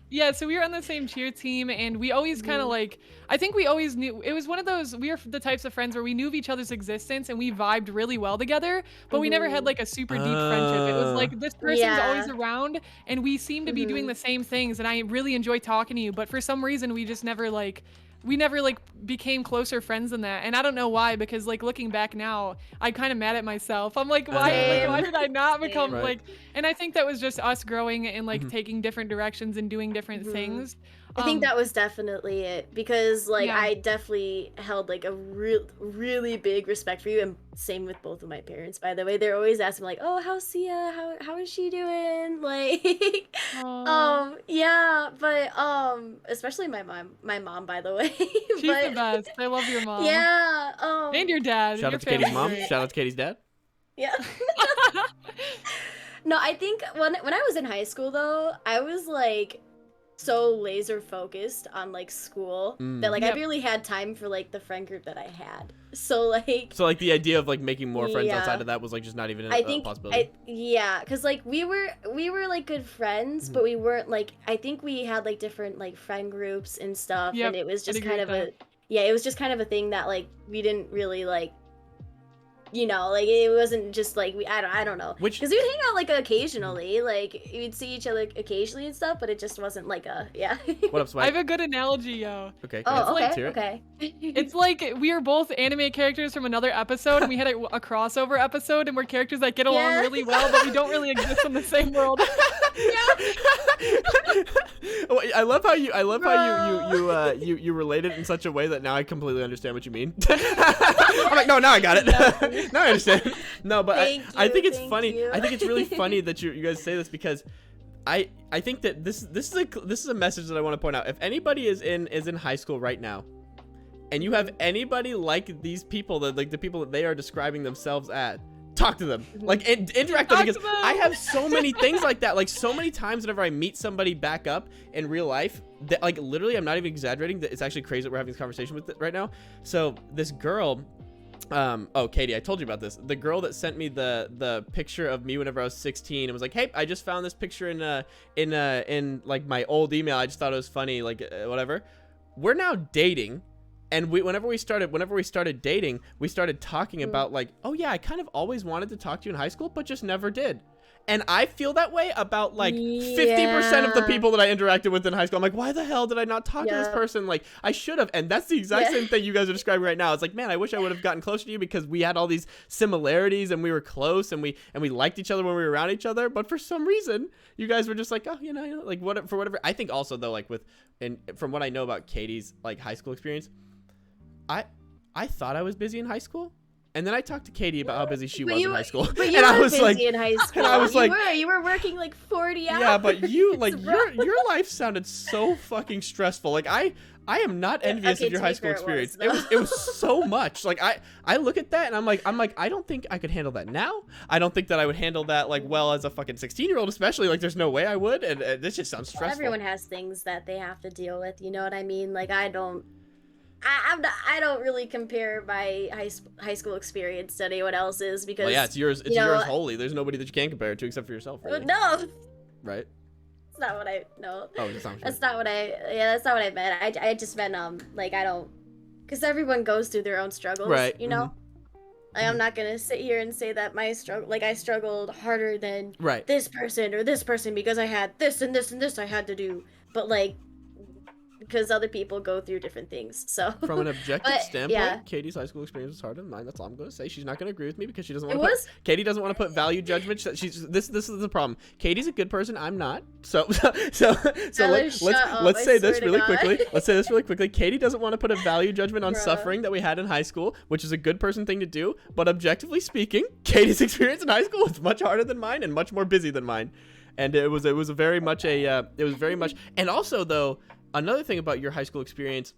Yeah, so we were on the same cheer team, and we always kind of like. I think we always knew. It was one of those. We were the types of friends where we knew of each other's existence, and we vibed really well together. But we never had like a super deep friendship. It was like this person's Yeah. always around, and we seem to be doing the same things. And I really enjoy talking to you, but for some reason, we just never like. We never like became closer friends than that, and I don't know why, because like looking back now, I'm kind of mad at myself. I'm like, why did I not become Right. like? And I think that was just us growing and like taking different directions and doing different things. I think that was definitely it, because like Yeah. I definitely held like a really big respect for you, and same with both of my parents, by the way. They're always asking like, "Oh, how's Sia? How is she doing?" Like yeah, but especially my mom, by the way. She's but the best. I love your mom. yeah, And your dad. Shout Your out to Katie's family's mom. great. Shout out to Katie's dad. yeah. No, I think when I was in high school though, I was like so laser focused on like school that like I Yep. barely had time for like the friend group that I had. So like So like the idea of like making more friends Yeah. outside of that was like just not even I a think possibility. because like we were like good friends, but we weren't like, I think we had like different like friend groups and stuff, Yep, and it was I'd just agree kind of with it was just kind of a thing that like we didn't really like, you know, like it wasn't just like I don't know, Which- because we'd hang out like occasionally, like we'd see each other occasionally and stuff, but it just wasn't like a What up, I Spike? have a good analogy, yo. Okay. Oh, let's okay, hear it. okay. It's like we are both anime characters from another episode, and we had a crossover episode, and we're characters that get along Yeah. really well, but we don't really exist in the same world. Oh, I love how you Bro. you relate it in such a way that now I completely understand what you mean. I'm like, no, now I got it. Now I understand. No, but Thank I think you, it's thank funny. you. I think it's really funny that you guys say this, because I think that this is a message that I want to point out. If anybody is in high school right now, and you have anybody like these people, that like the people that they are describing themselves at, talk to them, like interact with them, Talk to because them. I have so many things like that. Like so many times whenever I meet somebody back up in real life, that like literally, I'm not even exaggerating, that it's actually crazy that we're having this conversation with it right now. So this girl, oh, Katie, I told you about this. The girl that sent me the picture of me whenever I was 16 and was like, "Hey, I just found this picture in like my old email. I just thought it was funny, like whatever." We're now dating. And whenever we started dating, we started talking about like, "Oh yeah, I kind of always wanted to talk to you in high school, but just never did." And I feel that way about like 50% of the Yeah. people that I interacted with in high school. I'm like, why the hell did I not talk to this Yeah. person? Like, I should have. And that's the exact Yeah. same thing you guys are describing right now. It's like, man, I wish I would have gotten closer to you, because we had all these similarities and we were close and we liked each other when we were around each other. But for some reason, you guys were just like, oh, you know, like for whatever. I think also though, like from what I know about Katie's like high school experience, I thought I was busy in high school, and then I talked to Katie about how busy she was in high school, But you and were I was busy like, in high school. I was like, you were working like 40 hours. yeah, but you like bro. your life sounded so fucking stressful. Like I am not envious okay, of your to high be school fair, it experience. was, It was so much. Like I look at that and I'm like I don't think I could handle that now. I don't think that I would handle that like well as a fucking 16-year-old, especially. Like there's no way I would, and this just sounds stressful. Everyone has things that they have to deal with. You know what I mean? Like I don't really compare my high school experience to anyone else's, because Well, yeah, it's yours. It's you know, yours wholly. There's nobody that you can compare it to except for yourself. Really. no, Right. not what I no. Oh, that's not what you That's not what I. Yeah, that's not what I meant. I just meant like I don't, because everyone goes through their own struggles, Right, you know. Like, I'm not gonna sit here and say that my struggle, like I struggled harder than Right. this person or this person because I had this and this and this I had to do, but like because other people go through different things. So From an objective But, standpoint, yeah. Katie's high school experience was harder than mine. That's all I'm going to say. She's not going to agree with me because she doesn't It want to. was. Katie doesn't want to put value judgment. She's this is the problem. Katie's a good person. I'm not. So let's shut up, I say this swear to really God. quickly. Let's say this really quickly. Katie doesn't want to put a value judgment on Bruh. suffering that we had in high school, which is a good person thing to do. But objectively speaking, Katie's experience in high school was much harder than mine and much more busy than mine. And it was very much and also though, another thing about your high school experience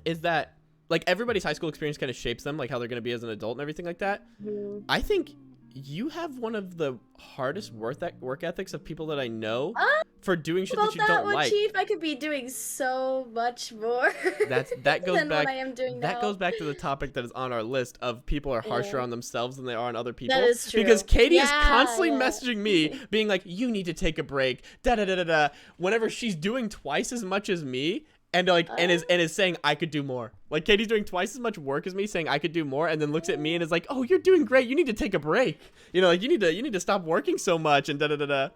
is that like everybody's high school experience kind of shapes them, like how they're going to be as an adult and everything like that. Mhm. I think you have one of the hardest work ethics of people that I know for doing shit that About you that don't one, like. Chief, I could be doing so much more. That goes than back. what I am doing That now. goes back to the topic that is on our list of people are harsher Yeah. on themselves than they are on other people. That is true. Because Katie is Yeah, constantly yeah. messaging me, being like, "You need to take a break." Da da da da da. Whenever she's doing twice as much as me, and like and is saying I could do more. Like Katie's doing twice as much work as me, saying I could do more, and then looks at me and is like, "Oh, you're doing great. You need to take a break. You know, like you need to stop working so much." And da da da da.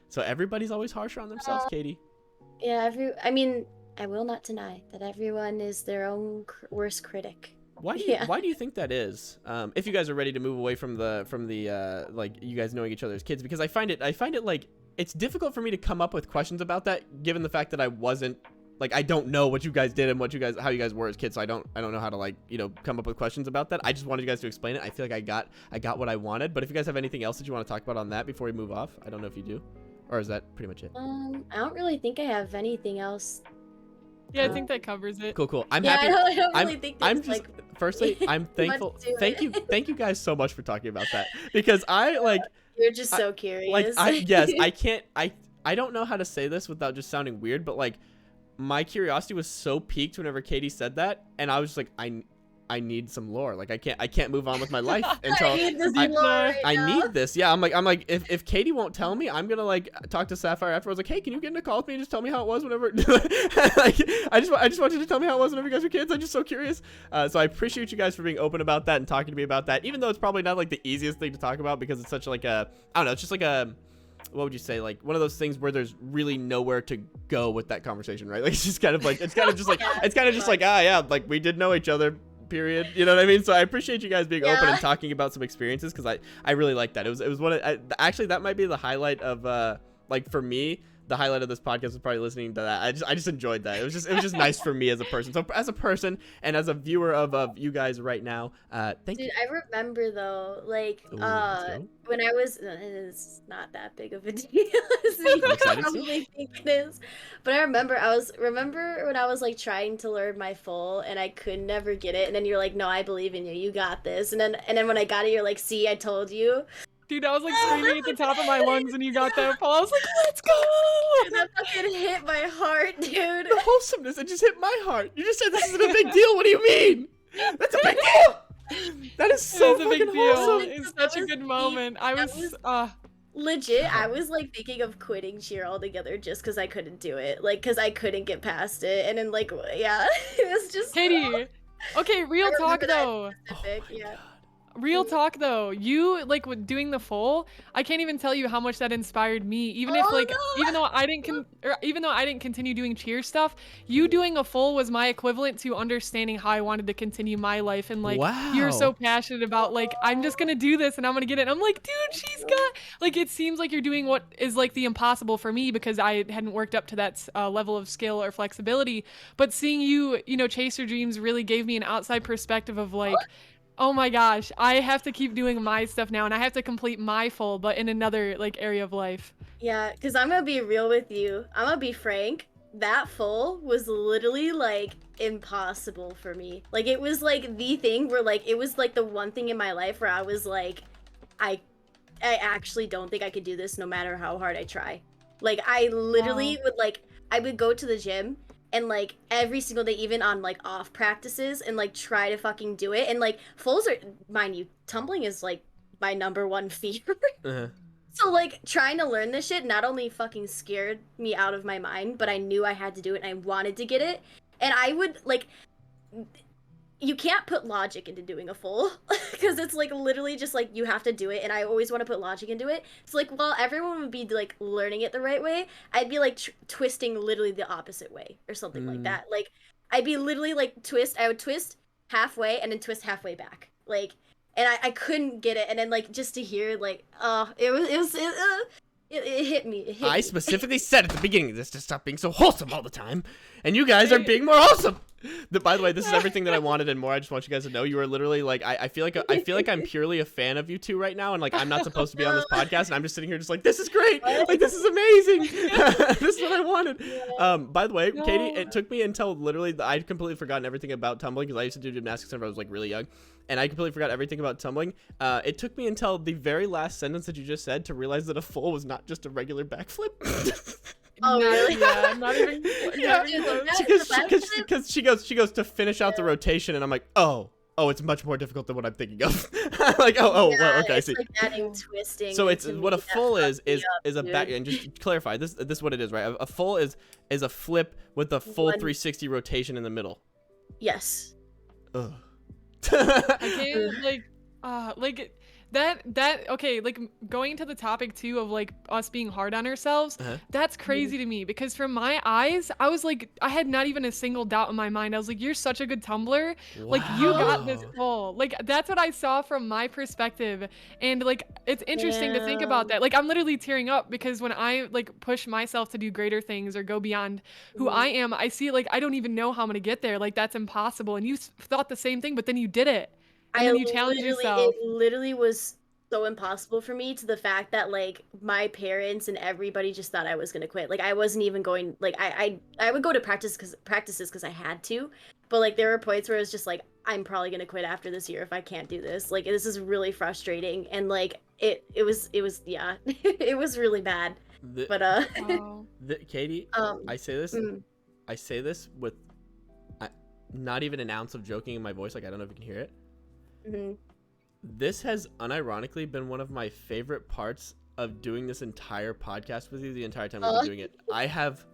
So everybody's always harsher on themselves, Katie. Yeah, I mean, I will not deny that everyone is their own worst critic. Why do you think that is? If you guys are ready to move away from the like you guys knowing each other as kids, because I find it like it's difficult for me to come up with questions about that, given the fact that I wasn't like I don't know what you guys did and how you guys were as kids, so I don't know how to like come up with questions about that. I just wanted you guys to explain it. I feel like I got what I wanted, but if you guys have anything else that you want to talk about on that before we move off, I don't know if you do, or is that pretty much it? I don't really think I have anything else. Yeah, I think that covers it. Cool. I'm Yeah, happy. I don't really think there's I'm just like firstly, I'm thankful. much to Thank it. you guys so much for talking about that, because I like You're just so curious. like I don't know how to say this without just sounding weird, but like my curiosity was so piqued whenever Katie said that, and I was just like I need some lore. Like I can't move on with my life until I need this I- lore right I now. need this. Yeah, I'm like if Katie won't tell me, I'm gonna like talk to Syafire afterwards. Like, hey, can you get in a call with me and just tell me how it was whenever? Like, I just want you to tell me how it was whenever you guys were kids. I'm just so curious. So I appreciate you guys for being open about that and talking to me about that, even though it's probably not like the easiest thing to talk about because it's such like a I don't know. It's just like a what would you say, like one of those things where there's really nowhere to go with that conversation, right? Like it's just kind of like like we did know each other, period. You know what I mean? So I appreciate you guys being open and talking about some experiences, because I really like that. It was one of actually that might be the highlight of like for me. The highlight of this podcast was probably listening to that. I just enjoyed that. It was just nice for me as a person. So as a person and as a viewer of you guys right now, thank you. Dude, I remember though, like, Ooh, let's go. when I was, it's not that big of a deal as you I'm excited to. probably think it is, but I remember when I was like trying to learn my full and I could never get it, and then you're like, no, I believe in you, you got this, and then when I got it, you're like, see, I told you. Dude, I was like screaming at the top of my lungs and you got that fall. I was like, let's go! And that fucking hit my heart, dude. The wholesomeness, it just hit my heart. You just said this isn't a big deal. What do you mean? That's a big deal. That is so It was a big fucking deal. wholesome. It's such a good moment. I was, Legit, I was like thinking of quitting cheer altogether just because I couldn't do it, like because I couldn't get past it, and then like yeah, it was just Katie. Okay, real I talk remember that though. specific, yeah. Real talk though, you like with doing the full, I can't even tell you how much that inspired me. Even if Oh, like, no. even though I didn't continue doing cheer stuff, you doing a full was my equivalent to understanding how I wanted to continue my life. And like, you're so Wow. passionate about like, I'm just gonna do this and I'm gonna get it. And I'm like, dude, she's got like, it seems like you're doing what is like the impossible for me because I hadn't worked up to that level of skill or flexibility. But seeing you, chase your dreams really gave me an outside perspective of like, oh my gosh, I have to keep doing my stuff now and I have to complete my full, but in another like area of life. Yeah, because I'm gonna be real with you. I'm gonna be frank. That full was literally like impossible for me. Like it was like the thing where like it was like the one thing in my life where I was like, I actually don't think I could do this no matter how hard I try. Like I literally I would go to the gym and like every single day, even on like off practices, and like try to fucking do it. And like fulls are, mind you, tumbling is like my #1 fear. Uh-huh. So like trying to learn this shit not only fucking scared me out of my mind, but I knew I had to do it and I wanted to get it. And I would like you can't put logic into doing a full because it's like literally just like you have to do it and I always want to put logic into it. It's like while everyone would be like learning it the right way, I'd be like twisting literally the opposite way or something like that. Like I'd be literally like I would twist halfway and then twist halfway back. Like and I couldn't get it and then like just to hear like it hit me. I specifically said at the beginning of this to stop being so wholesome all the time, and you guys are being more wholesome. By the way, this is everything that I wanted and more. I just want you guys to know you are literally like I feel like I'm purely a fan of you two right now, and like I'm not supposed to be on this podcast, and I'm just sitting here just like this is great, like this is amazing, this is what I wanted. By the way, Katie, it took me until literally I'd completely forgotten everything about tumbling because I used to do gymnastics whenever I was like really young. And I completely forgot everything about tumbling. It took me until the very last sentence that you just said to realize that a full was not just a regular backflip. Oh, really? Yeah, not even. Yeah, because she goes to finish out the rotation, and I'm like, oh, it's much more difficult than what I'm thinking of. Like, well, okay, I see. Like adding twisting. So it's what a full is a back, and just to clarify, this is what it is, right? A full is a flip with a full 360 rotation in the middle. Yes. Ugh. Okay, like that okay, like going to the topic too of like us being hard on ourselves, that's crazy to me because from my eyes I was like I had not even a single doubt in my mind. I was like, you're such a good tumbler. Wow. Like you got this goal. Like that's what I saw from my perspective, and like it's interesting to think about that. Like I'm literally tearing up because when I like push myself to do greater things or go beyond who I am, I see like I don't even know how I'm gonna get there. Like that's impossible, and you thought the same thing, but then you did it. And then you challenge yourself. It literally was so impossible for me to the fact that like my parents and everybody just thought I was gonna quit. Like I wasn't even going. Like I would go to practices because I had to, but like there were points where it was just like I'm probably gonna quit after this year if I can't do this. Like this is really frustrating, and like it was yeah it was really bad. Katie, I say this with not even an ounce of joking in my voice. Like I don't know if you can hear it. This has unironically been one of my favorite parts of doing this entire podcast with you the entire time we've been doing it. I have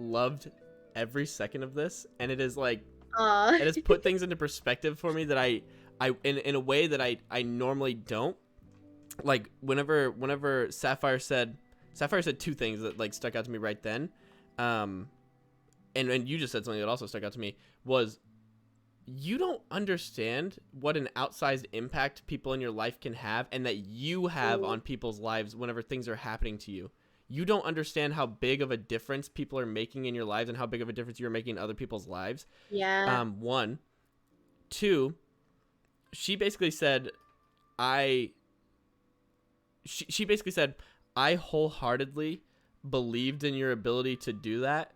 loved every second of this, and it is like it has put things into perspective for me that I in a way that I normally don't. Like whenever Syafire said two things that like stuck out to me right then, and you just said something that also stuck out to me was, you don't understand what an outsized impact people in your life can have and that you have on people's lives whenever things are happening to you. You don't understand how big of a difference people are making in your lives and how big of a difference you're making in other people's lives. Yeah. One. Two, she basically said, she basically said, I wholeheartedly believed in your ability to do that.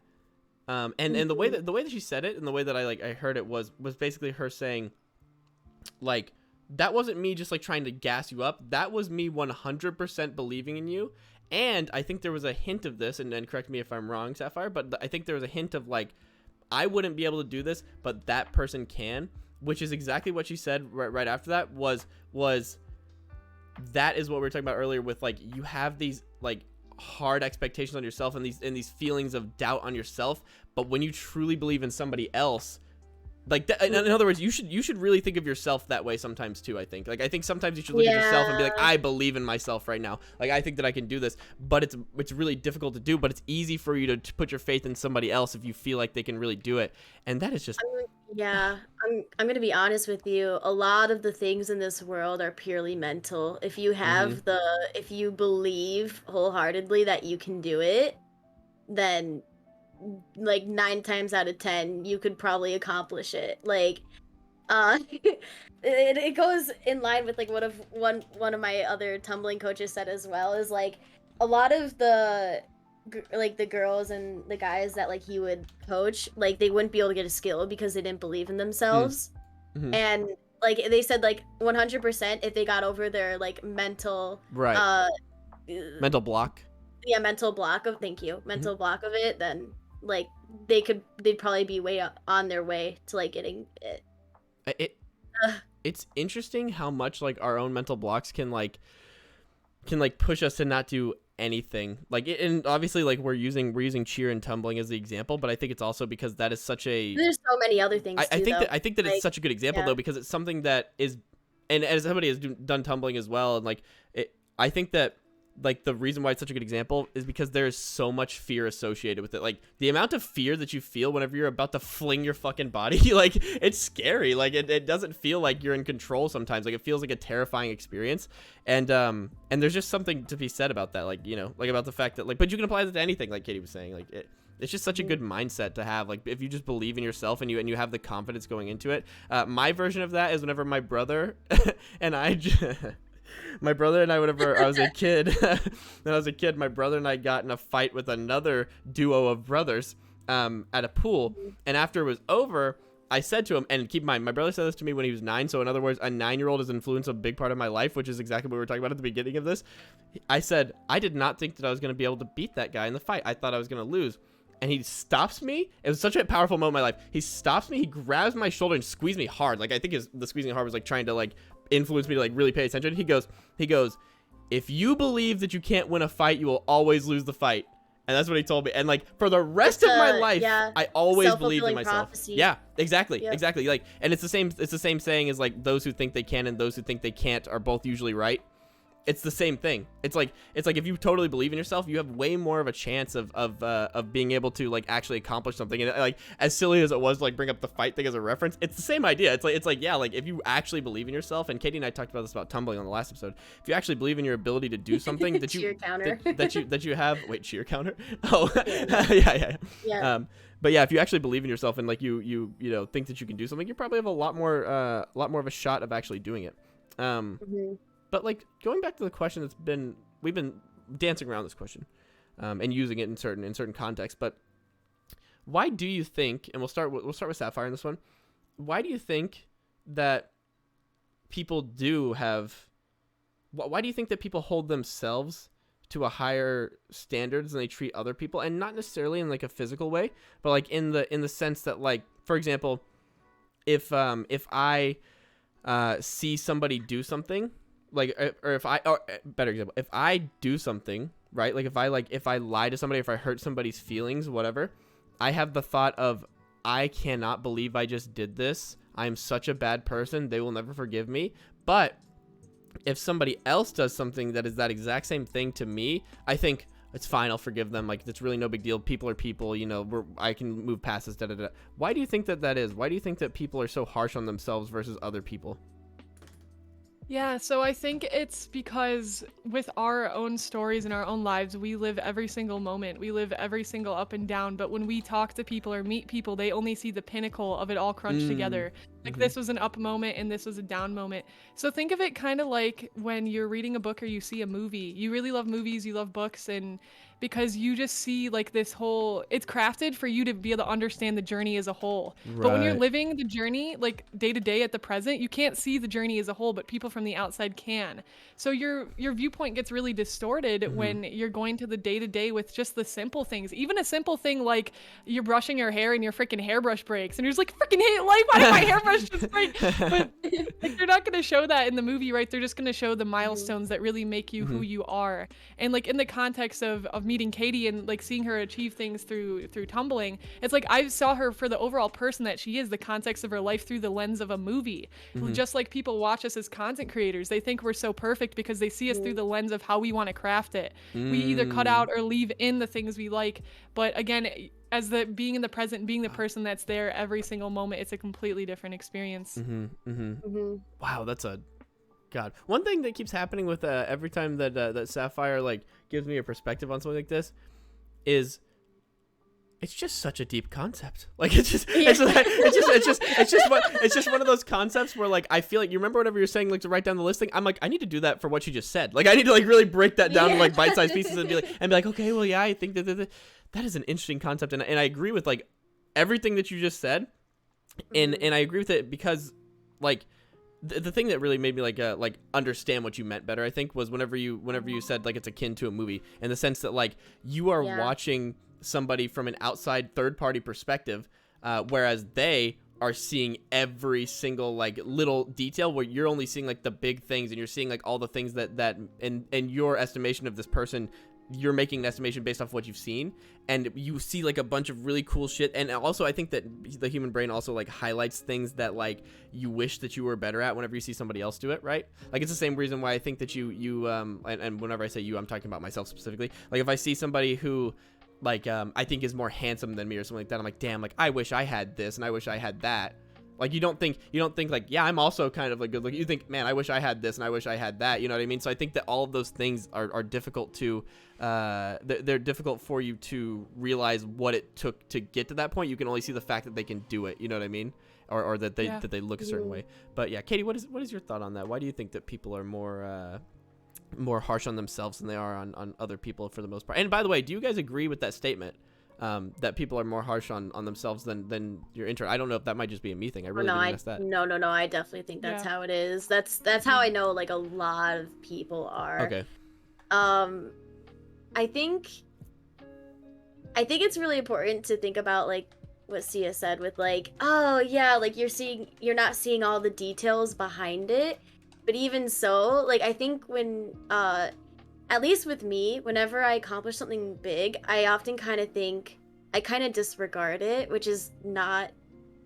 And the way that she said it and the way that I heard it was basically her saying, like, that wasn't me just like trying to gas you up. That was me 100% believing in you. And I think there was a hint of this, and then correct me if I'm wrong, Syafire, but I think there was a hint of like, I wouldn't be able to do this, but that person can, which is exactly what she said right after that was that is what we were talking about earlier with like, you have these like hard expectations on yourself and these feelings of doubt on yourself, but when you truly believe in somebody else, like that, in other words, you should really think of yourself that way sometimes too. I think sometimes you should look at yourself and be like, I believe in myself right now, like I think that I can do this, but it's really difficult to do, but it's easy for you to put your faith in somebody else if you feel like they can really do it. And that is just I'm gonna be honest with you. A lot of the things in this world are purely mental. If you have if you believe wholeheartedly that you can do it, then like 9 times out of 10 you could probably accomplish it. Like it goes in line with like one of my other tumbling coaches said as well, is like a lot of the girls and the guys that like he would coach, like they wouldn't be able to get a skill because they didn't believe in themselves. And like they said, like 100% if they got over their like mental mental block of mental block of it, then like they'd probably be way on their way to like getting it. It's interesting how much like our own mental blocks can like like push us to not do anything. Like, and obviously, like we're using cheer and tumbling as the example, but I think it's also because that is such a. There's so many other things. I too, think though. that like, it's such a good example though, because it's something that is, and as somebody has done tumbling as well, and like I think that like the reason why it's such a good example is because there is so much fear associated with it. Like the amount of fear that you feel whenever you're about to fling your fucking body, like it's scary. Like it doesn't feel like you're in control sometimes. Like it feels like a terrifying experience. And there's just something to be said about that. Like, you know, like about the fact that like, but you can apply that to anything. Like Katie was saying, like it's just such a good mindset to have. Like if you just believe in yourself and you have the confidence going into it. My version of that is whenever my brother and I. My brother and I, whenever I was a kid, my brother and I got in a fight with another duo of brothers at a pool. And after it was over, I said to him, and keep in mind, my brother said this to me when he was 9. So in other words, a 9-year-old has influenced a big part of my life, which is exactly what we were talking about at the beginning of this. I said, I did not think that I was going to be able to beat that guy in the fight. I thought I was going to lose. And he stops me. It was such a powerful moment in my life. He stops me. He grabs my shoulder and squeezed me hard. Like I think the squeezing hard was like trying to like influence me to like really pay attention. He goes, if you believe that you can't win a fight, you will always lose the fight. And that's what he told me. And like for the rest of my life, I always believed in myself. Prophecy. Yeah, exactly. Exactly. Like, and it's the same saying as like those who think they can and those who think they can't are both usually right. It's the same thing. It's like if you totally believe in yourself, you have way more of a chance of being able to like actually accomplish something. And like as silly as it was to like bring up the fight thing as a reference, it's the same idea. It's like yeah, like if you actually believe in yourself, and Katie and I talked about this about tumbling on the last episode. If you actually believe in your ability to do something that you cheer counter. that you have cheer counter. Oh yeah. But yeah, if you actually believe in yourself and like you know think that you can do something, you probably have a lot more of a shot of actually doing it. But like going back to the question we've been dancing around this question, and using it in certain contexts. But why do you think? And we'll start with Syafire in this one. Why do you think that people do have? Why do you think that people hold themselves to a higher standards than they treat other people, and not necessarily in like a physical way, but like in the sense that like, for example, if I see somebody do something. Like, or better example, if I do something, right? Like if I lie to somebody, if I hurt somebody's feelings, whatever, I have the thought of, I cannot believe I just did this. I'm such a bad person. They will never forgive me. But if somebody else does something that is that exact same thing to me, I think it's fine. I'll forgive them. Like it's really no big deal. People are people, you know, I can move past this. Why do you think that is? Why do you think that people are so harsh on themselves versus other people? Yeah, so I think it's because with our own stories and our own lives, we live every single moment. We live every single up and down. But when we talk to people or meet people, they only see the pinnacle of it all crunched together. Like this was an up moment and this was a down moment. So think of it kind of like when you're reading a book or you see a movie. You really love movies, you love books, and because you just see like this whole, it's crafted for you to be able to understand the journey as a whole. Right. But when you're living the journey like day to day at the present, you can't see the journey as a whole, but people from the outside can. So your viewpoint gets really distorted when you're going to the day to day with just the simple things. Even a simple thing like you're brushing your hair and your freaking hairbrush breaks and you're just like, freaking hate life, why did my hairbrush just break? But like they're not going to show that in the movie, right? They're just going to show the milestones that really make you who you are. And like in the context of meeting Katie and like seeing her achieve things through tumbling, it's like I saw her for the overall person that she is, the context of her life through the lens of a movie. Just like people watch us as content creators, they think we're so perfect because they see us through the lens of how we want to craft it. We either cut out or leave in the things we like. But again, as the being in the present, being the person that's there every single moment, it's a completely different experience. Wow, that's a God. One thing that keeps happening with every time that Syafire like gives me a perspective on something like this is it's just such a deep concept. Like it's just one of those concepts where like I feel like you remember whenever you're saying like to write down the listing, I'm like I need to do that for what you just said. Like I need to like really break that down to like bite-sized pieces and be like okay, well yeah, I think that is an interesting concept, and I agree with like everything that you just said, and I agree with it because like the thing that really made me like understand what you meant better, I think, was whenever you said like it's akin to a movie, in the sense that like you are watching somebody from an outside third party perspective, whereas they are seeing every single like little detail, where you're only seeing like the big things, and you're seeing like all the things that in your estimation of this person, you're making an estimation based off what you've seen, and you see like a bunch of really cool shit. And also I think that the human brain also like highlights things that like you wish that you were better at whenever you see somebody else do it, right? Like it's the same reason why I think that and whenever I say you, I'm talking about myself specifically. Like if I see somebody who like I think is more handsome than me or something like that, I'm like, damn, like I wish I had this and I wish I had that. Like you don't think like, yeah, I'm also kind of like good looking. You think, man, I wish I had this and I wish I had that. You know what I mean? So I think that all of those things are difficult to they're difficult for you to realize what it took to get to that point. You can only see the fact that they can do it. You know what I mean? Or that they look a certain way. But yeah, Katie, what is your thought on that? Why do you think that people are more harsh on themselves than they are on other people for the most part? And by the way, do you guys agree with that statement? That people are more harsh on themselves than your intern. I don't know if that might just be a me thing. I really didn't ask that. No. I definitely think that's how it is. That's how I know like a lot of people are. Okay. I think it's really important to think about like what Sia said with like, oh yeah, like you're not seeing all the details behind it. But even so, like I think when at least with me, whenever I accomplish something big, I often kind of disregard it, which is not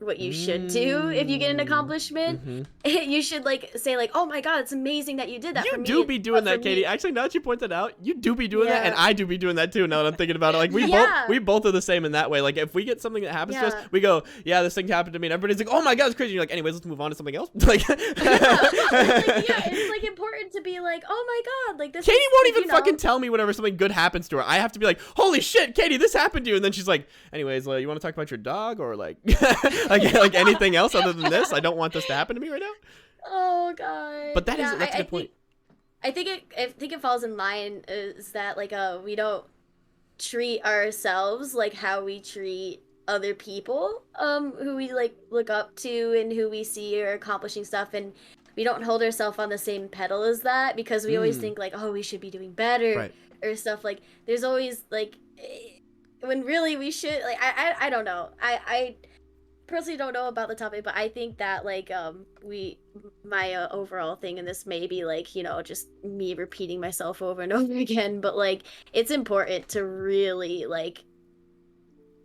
what you should do if you get an accomplishment. Mm-hmm. You should like say like, oh my god, it's amazing that you did that. You for me. do be doing that, Katie. Actually, now that you point that out, you do be doing that, and I do be doing that too. Now that I'm thinking about it, like we both are the same in that way. Like if we get something that happens to us, we go, yeah, this thing happened to me, and everybody's like, oh my god, it's crazy. You're like, anyways, let's move on to something else. Like, it's like important to be like, oh my god, like this. Katie won't even fucking tell me whenever something good happens to her. I have to be like, holy shit, Katie, this happened to you, and then she's like, anyways, you want to talk about your dog or like like anything else other than this? I don't want this to happen to me right now. Oh god. But that's a good point. I think it falls in line is that like we don't treat ourselves like how we treat other people who we like look up to and who we see are accomplishing stuff, and we don't hold ourselves on the same pedal as that because we always think like, oh, we should be doing better or stuff. Like there's always like when really we should like I don't know. I personally don't know about the topic, but I think that like my overall thing in this may be like, you know, just me repeating myself over and over again, but like it's important to really like,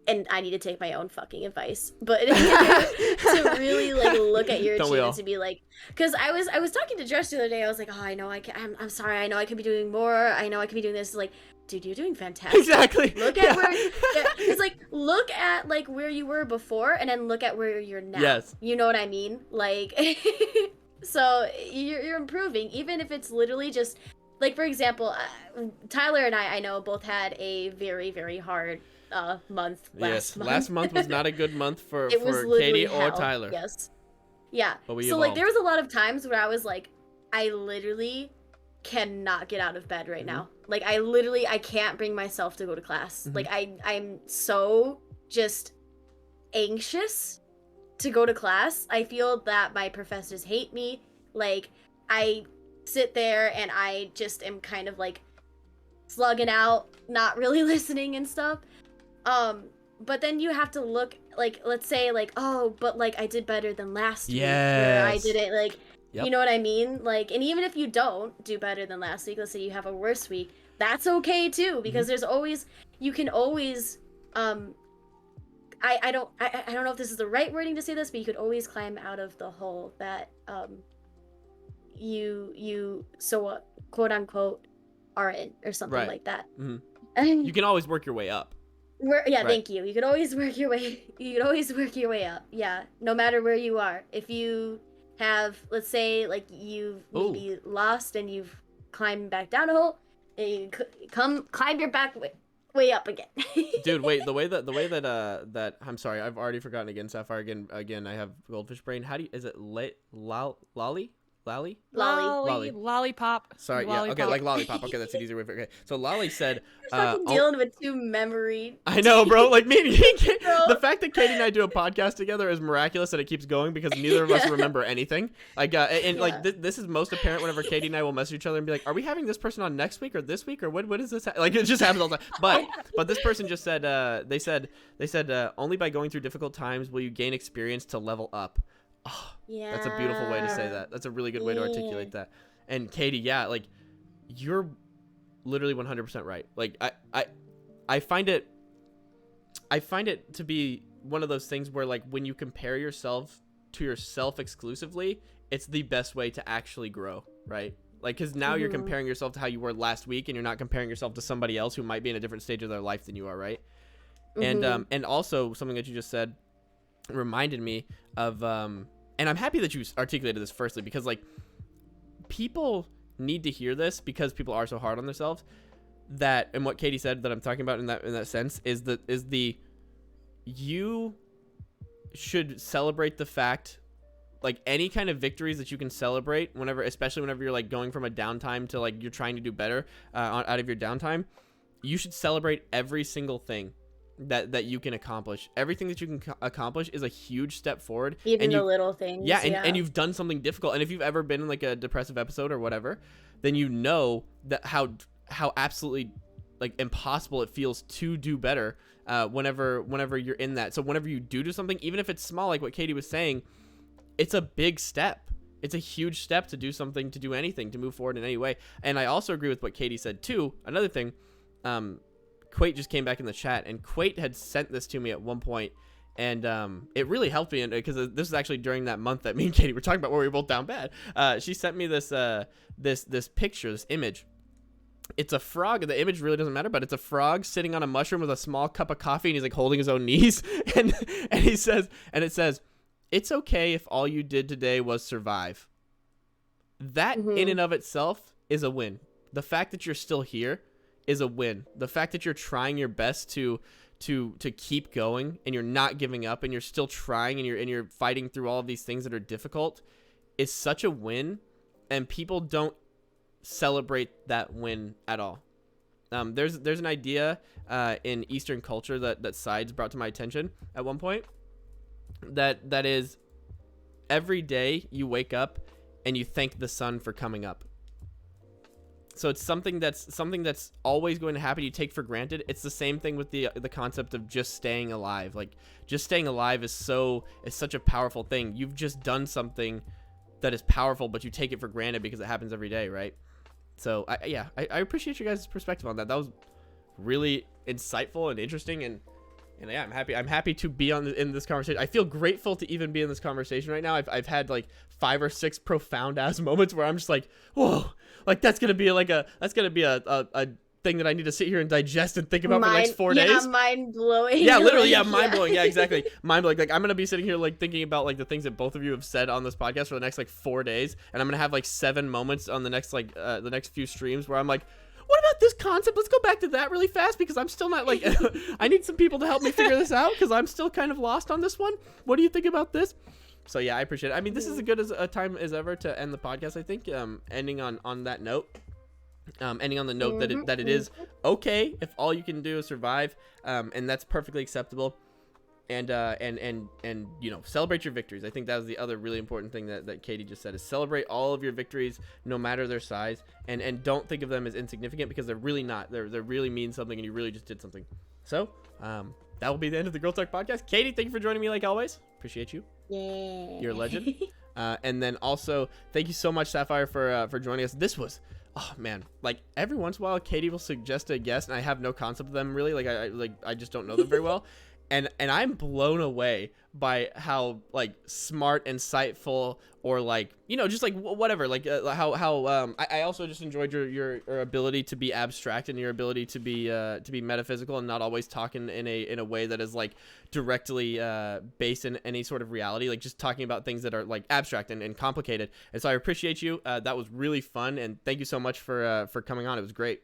and I need to take my own fucking advice, but to really like look at your achievements and be like, because I was talking to Josh the other day, I was like, oh, I know I'm sorry, I know I could be doing more, I know I could be doing this. Like, dude, you're doing fantastic. Exactly. Look at where it's like look at like where you were before and then look at where you're now. Yes. You know what I mean? Like so you're improving, even if it's literally just like, for example, Tyler and I know both had a very, very hard month last month. Last month was not a good month for was Katie or hell. Tyler. Yes. Yeah. But we so evolved. like there was a lot of times where I was like, I literally cannot get out of bed right now. Like I can't bring myself to go to class. Like I'm so just anxious to go to class. I feel that my professors hate me. Like I sit there and I just am kind of like slugging out, not really listening and stuff. But then you have to look like, let's say like, oh, but like I did better than last week where I didn't like. Yep. You know what I mean? Like, and even if you don't do better than last week, let's say you have a worse week, that's okay too, because there's always, you can always, I don't know if this is the right wording to say this, but you could always climb out of the hole that, you so quote unquote are in or something like that. You can always work your way up. Thank you. You can always work your way up. Yeah. No matter where you are. If you have, let's say like you've maybe lost and you've climbed back down a hole, and you climb your back way up again. Dude, wait, the way that I'm sorry, I've already forgotten again. Syafire again I have goldfish brain. How do you, is it lolly? Lolly? Lolly. Lollipop. Sorry, yeah, okay, Lollipop. like lollipop. Okay, that's an easier way for it. Okay, so Lolly said, Fucking dealing with two memory. I know, bro. Like me and Bro. the fact that Katie and I do a podcast together is miraculous, and it keeps going because neither of us remember anything. Like, and Yeah. like this is most apparent whenever Katie and I will message each other and be like, "Are we having this person on next week or this week or what is this?" Like, it just happens all the time. But this person just said, they said only by going through difficult times will you gain experience to level up. Oh, Yeah. that's a beautiful way to say that. That's a really good way to articulate that. And Katie, yeah, like you're literally 100% right. Like I find it to be one of those things where like when you compare yourself to yourself exclusively, it's the best way to actually grow, right? Like cuz now you're comparing yourself to how you were last week and you're not comparing yourself to somebody else who might be in a different stage of their life than you are, right? And also something that you just said reminded me of and I'm happy that you articulated this firstly because like people need to hear this because people are so hard on themselves that and what Katie said that I'm talking about in that sense is the you should celebrate the fact like any kind of victories that you can celebrate whenever especially whenever you're like going from a downtime to like you're trying to do better out of your downtime, you should celebrate every single thing that you can accomplish. Everything that you can accomplish is a huge step forward. Even the little things. Yeah, and you've done something difficult. And if you've ever been in like a depressive episode or whatever, then you know that how absolutely like impossible it feels to do better whenever you're in that. So whenever you do something, even if it's small, like what Katie was saying, it's a big step. It's a huge step to do something, to do anything, to move forward in any way. And I also agree with what Katie said too. Another thing, Quate just came back in the chat, and Quate had sent this to me at one point, and it really helped me because this is actually during that month that me and Katie were talking about where we were both down bad. She sent me this this picture, this image. It's a frog. The image really doesn't matter, but it's a frog sitting on a mushroom with a small cup of coffee, and he's like holding his own knees, and it says, "It's okay if all you did today was survive." That in and of itself is a win. The fact that you're still here is a win. The fact that you're trying your best to keep going and you're not giving up and you're still trying and you're fighting through all of these things that are difficult is such a win, and people don't celebrate that win at all. There's an idea in Eastern culture that Sides brought to my attention at one point that is every day you wake up and you thank the sun for coming up. So it's something that's always going to happen. You take for granted. It's the same thing with the concept of just staying alive. Like just staying alive is such a powerful thing. You've just done something that is powerful, but you take it for granted because it happens every day, right? So I appreciate you guys' perspective on that. That was really insightful and interesting, and yeah, I'm happy to be in this conversation. I feel grateful to even be in this conversation right now. I've had like 5 or 6 profound ass moments where I'm just like, whoa, like that's gonna be a thing that I need to sit here and digest and think about for the next 4 days. Yeah, mind blowing. Yeah, literally, yeah, mind blowing. Yeah, exactly, mind blowing. Like I'm gonna be sitting here like thinking about like the things that both of you have said on this podcast for the next like 4 days, and I'm gonna have like 7 moments on the next like the next few streams where I'm like, what about this concept? Let's go back to that really fast because I'm still not like I need some people to help me figure this out because I'm still kind of lost on this one. What do you think about this? So yeah, I appreciate it. I mean, this is as good as a time as ever to end the podcast, I think. Ending on that note. Ending on the note that it is okay if all you can do is survive, and that's perfectly acceptable. And you know, celebrate your victories. I think that was the other really important thing that Katie just said, is celebrate all of your victories no matter their size, and don't think of them as insignificant because they're really not. They really mean something, and you really just did something. So that will be the end of the Girl Talk podcast. Katie, thank you for joining me like always. Appreciate you. Yeah. You're a legend. And then also thank you so much, Syafire, for joining us. This was, oh man, like every once in a while Katie will suggest a guest and I have no concept of them really, I just don't know them very well. And I'm blown away by how like smart, insightful, or like, you know, just like whatever, like I also just enjoyed your ability to be abstract and your ability to be metaphysical and not always talking in a way that is like directly based in any sort of reality, like just talking about things that are like abstract and complicated. And so I appreciate you. That was really fun, and thank you so much for coming on. It was great.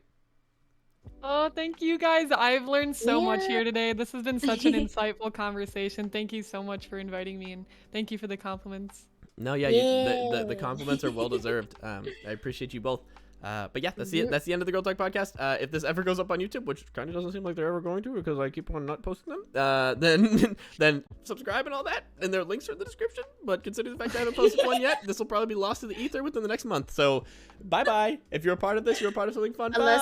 Oh, thank you guys. I've learned so much here today. This has been such an insightful conversation. Thank you so much for inviting me, and thank you for the compliments. No, yeah, the compliments are well deserved. I appreciate you both. But yeah, that's the end of the Girl Talk podcast. If this ever goes up on YouTube, which kind of doesn't seem like they're ever going to because I keep on not posting them, then subscribe and all that, and their links are in the description. But considering the fact I haven't posted one yet, this will probably be lost to the ether within the next month. So bye bye. If you're a part of this, you're a part of something fun. Unless Bye.